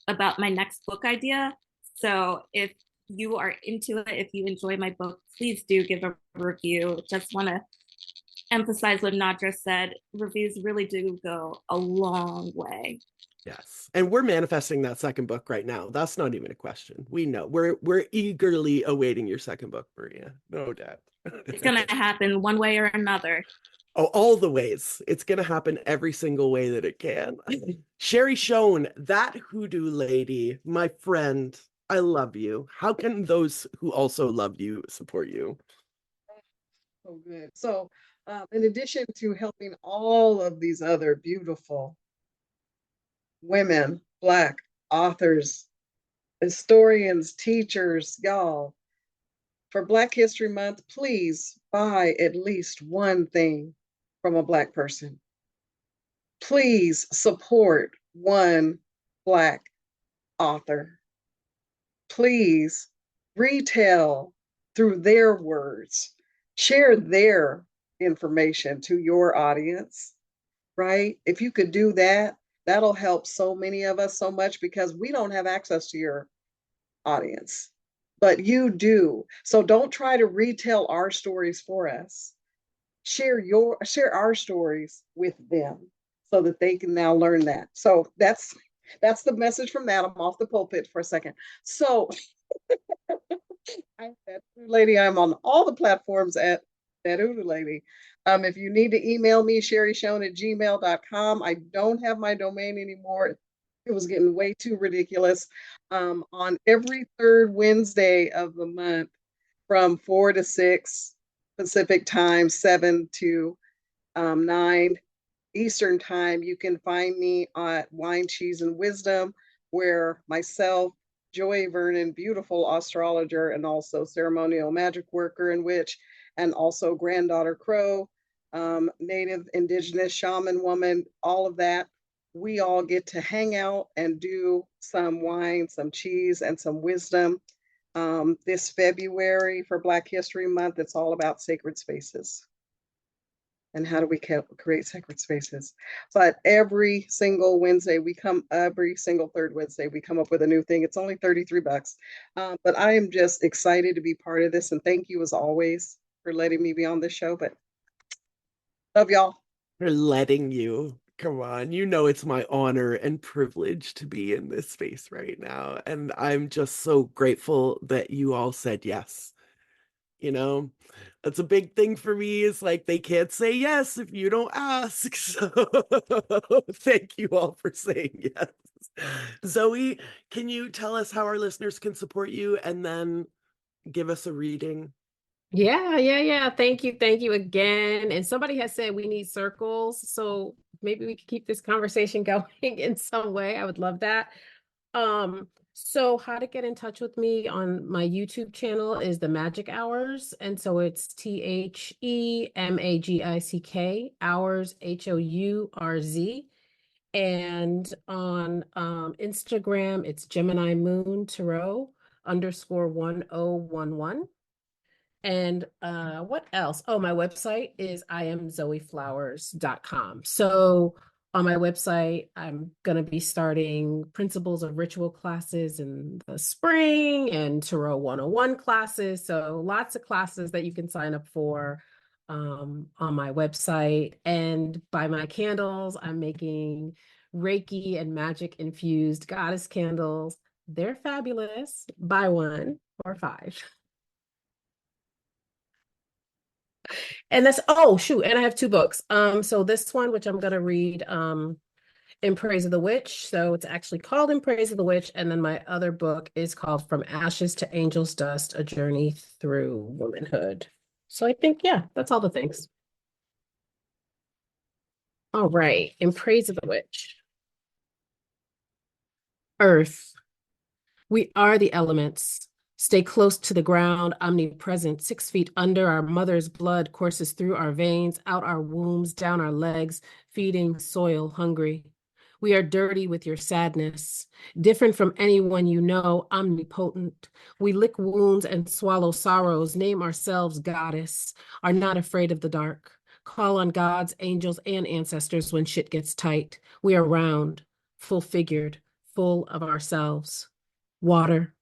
about my next book idea. So if you are into it, if you enjoy my book, please do give a review. Just want to emphasize what Nadra said. Reviews really do go a long way. Yes. And we're manifesting that second book right now. That's not even a question. We know. We're eagerly awaiting your second book, Maria. No doubt. It's going to happen one way or another. Oh, all the ways. It's going to happen every single way that it can. Sherry Schoen, that hoodoo lady, my friend, I love you. How can those who also love you support you? So good. So, in addition to helping all of these other beautiful women, Black authors, historians, teachers, y'all, for Black History Month, please buy at least one thing from a Black person. Please support one Black author. Please retell through their words, share their information to your audience, right? If you could do that, that'll help so many of us so much, because we don't have access to your audience, but you do. So don't try to retell our stories for us. Share our stories with them so that they can now learn that. So that's the message from that. I'm off the pulpit for a second. So I'm that lady. I'm on all the platforms at that Hoodoo Lady. If you need to email me, sherryshone@gmail.com. I don't have my domain anymore. It was getting way too ridiculous. On every third Wednesday of the month from 4 to 6 Pacific time, 7 to 9 Eastern time, you can find me at Wine, Cheese, and Wisdom, where myself, Joy Vernon, beautiful astrologer and also ceremonial magic worker and witch, and also Granddaughter Crow, Native Indigenous shaman woman, all of that, we all get to hang out and do some wine, some cheese, and some wisdom. This February for Black History Month, it's all about sacred spaces. And how do we create sacred spaces? But every single Wednesday, every single third Wednesday, we come up with a new thing. It's only $33. But I am just excited to be part of this. And thank you as always for letting me be on this show. But love y'all. For letting you. Come on, you know it's my honor and privilege to be in this space right now. And I'm just so grateful that you all said yes. You know, that's a big thing for me, is like they can't say yes if you don't ask. So thank you all for saying yes. Zoe, can you tell us how our listeners can support you and then give us a reading? Yeah. Thank you again. And somebody has said we need circles. So maybe we could keep this conversation going in some way. I would love that. So how to get in touch with me on my YouTube channel is the Magic Hours. And so it's THEMAGICK hours, HOURZ. And on Instagram, it's Gemini Moon Tarot _1011. And what else? Oh, my website is IamZoeFlowers.com. So on my website, I'm going to be starting Principles of Ritual classes in the spring and Tarot 101 classes. So lots of classes that you can sign up for on my website. And by my candles, I'm making Reiki and magic infused goddess candles. They're fabulous. Buy one or five. And that's, oh shoot, and I have two books. So this one, which I'm gonna read, In Praise of the Witch. So it's actually called In Praise of the Witch, and then my other book is called From Ashes to Angel's Dust: A Journey Through Womanhood. So I think, yeah, that's all the things. All right, In Praise of the Witch. Earth, we are the elements. Stay close to the ground, omnipresent, 6 feet under. Our mother's blood courses through our veins, out our wombs, down our legs, feeding soil hungry. We are dirty with your sadness, different from anyone you know, omnipotent. We lick wounds and swallow sorrows, name ourselves goddess, are not afraid of the dark. Call on gods, angels, and ancestors when shit gets tight. We are round, full-figured, full of ourselves. Water.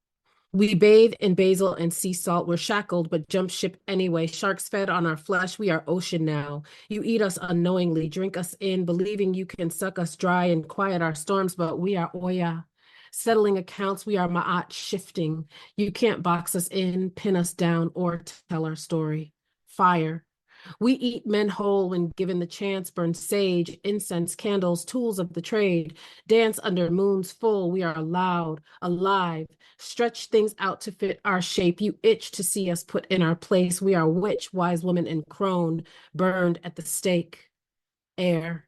We bathe in basil and sea salt. We're shackled, but jump ship anyway. Sharks fed on our flesh. We are ocean now. You eat us unknowingly, drink us in, believing you can suck us dry and quiet our storms, but we are Oya. Settling accounts, we are Ma'at, shifting. You can't box us in, pin us down, or tell our story. Fire. We eat men whole when given the chance, burn sage, incense, candles, tools of the trade, dance under moons full. We are loud, alive, stretch things out to fit our shape. You itch to see us put in our place. We are witch, wise woman, and crone, burned at the stake. Air.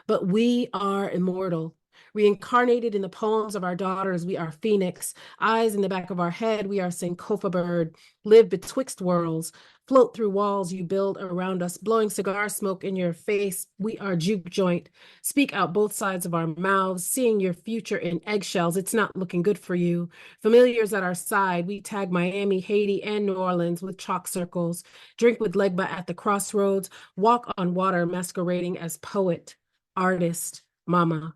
But we are immortal. Reincarnated in the poems of our daughters, we are phoenix. Eyes in the back of our head, we are Sankofa bird. Live betwixt worlds. Float through walls you build around us, blowing cigar smoke in your face. We are juke joint. Speak out both sides of our mouths, seeing your future in eggshells. It's not looking good for you. Familiars at our side, we tag Miami, Haiti, and New Orleans with chalk circles. Drink with Legba at the crossroads. Walk on water, masquerading as poet, artist, mama.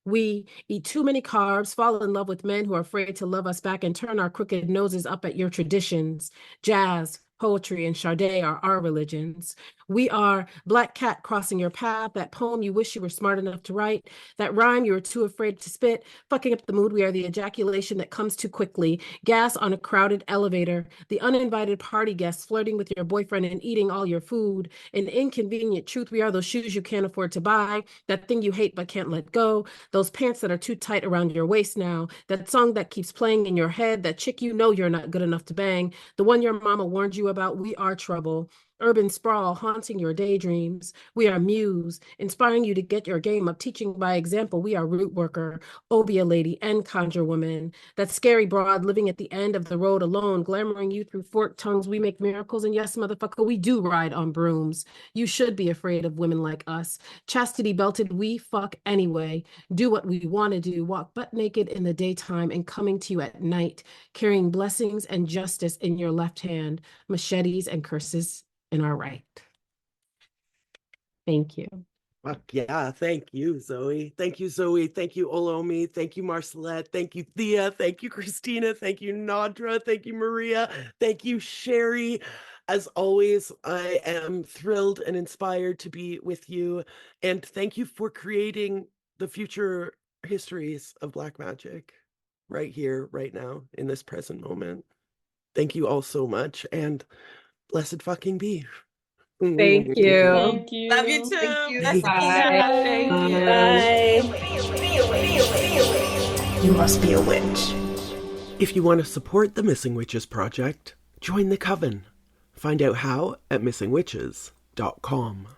We eat too many carbs, fall in love with men who are afraid to love us back, and turn our crooked noses up at your traditions. Jazz, poetry, and Sade are our religions. We are Black Cat crossing your path, that poem you wish you were smart enough to write, that rhyme you were too afraid to spit, fucking up the mood. We are the ejaculation that comes too quickly, gas on a crowded elevator, the uninvited party guests flirting with your boyfriend and eating all your food, an inconvenient truth. We are those shoes you can't afford to buy, that thing you hate but can't let go, those pants that are too tight around your waist now, that song that keeps playing in your head, that chick you know you're not good enough to bang, the one your mama warned you about. We are trouble. Urban sprawl haunting your daydreams. We are muse, inspiring you to get your game up, teaching by example. We are root worker, obia lady, and conjure woman. That scary broad living at the end of the road alone, glamoring you through forked tongues. We make miracles, and yes, motherfucker, we do ride on brooms. You should be afraid of women like us. Chastity belted, we fuck anyway. Do what we want to do, walk butt naked in the daytime and coming to you at night, carrying blessings and justice in your left hand, machetes and curses in our right. Thank you. Fuck yeah, thank you, Zoe. Thank you, Zoe. Thank you, Olomi. Thank you, Marcelette. Thank you, Thea. Thank you, Christina. Thank you, Nadra. Thank you, Maria. Thank you, Sherry. As always, I am thrilled and inspired to be with you. And thank you for creating the future histories of Black magic right here, right now, in this present moment. Thank you all so much. And blessed fucking be. Thank you. Thank you. Love you too. Thank you. Blessings. Bye. Thank Bye. You must be a witch. If you want to support the Missing Witches Project, join the coven. Find out how at missingwitches.com.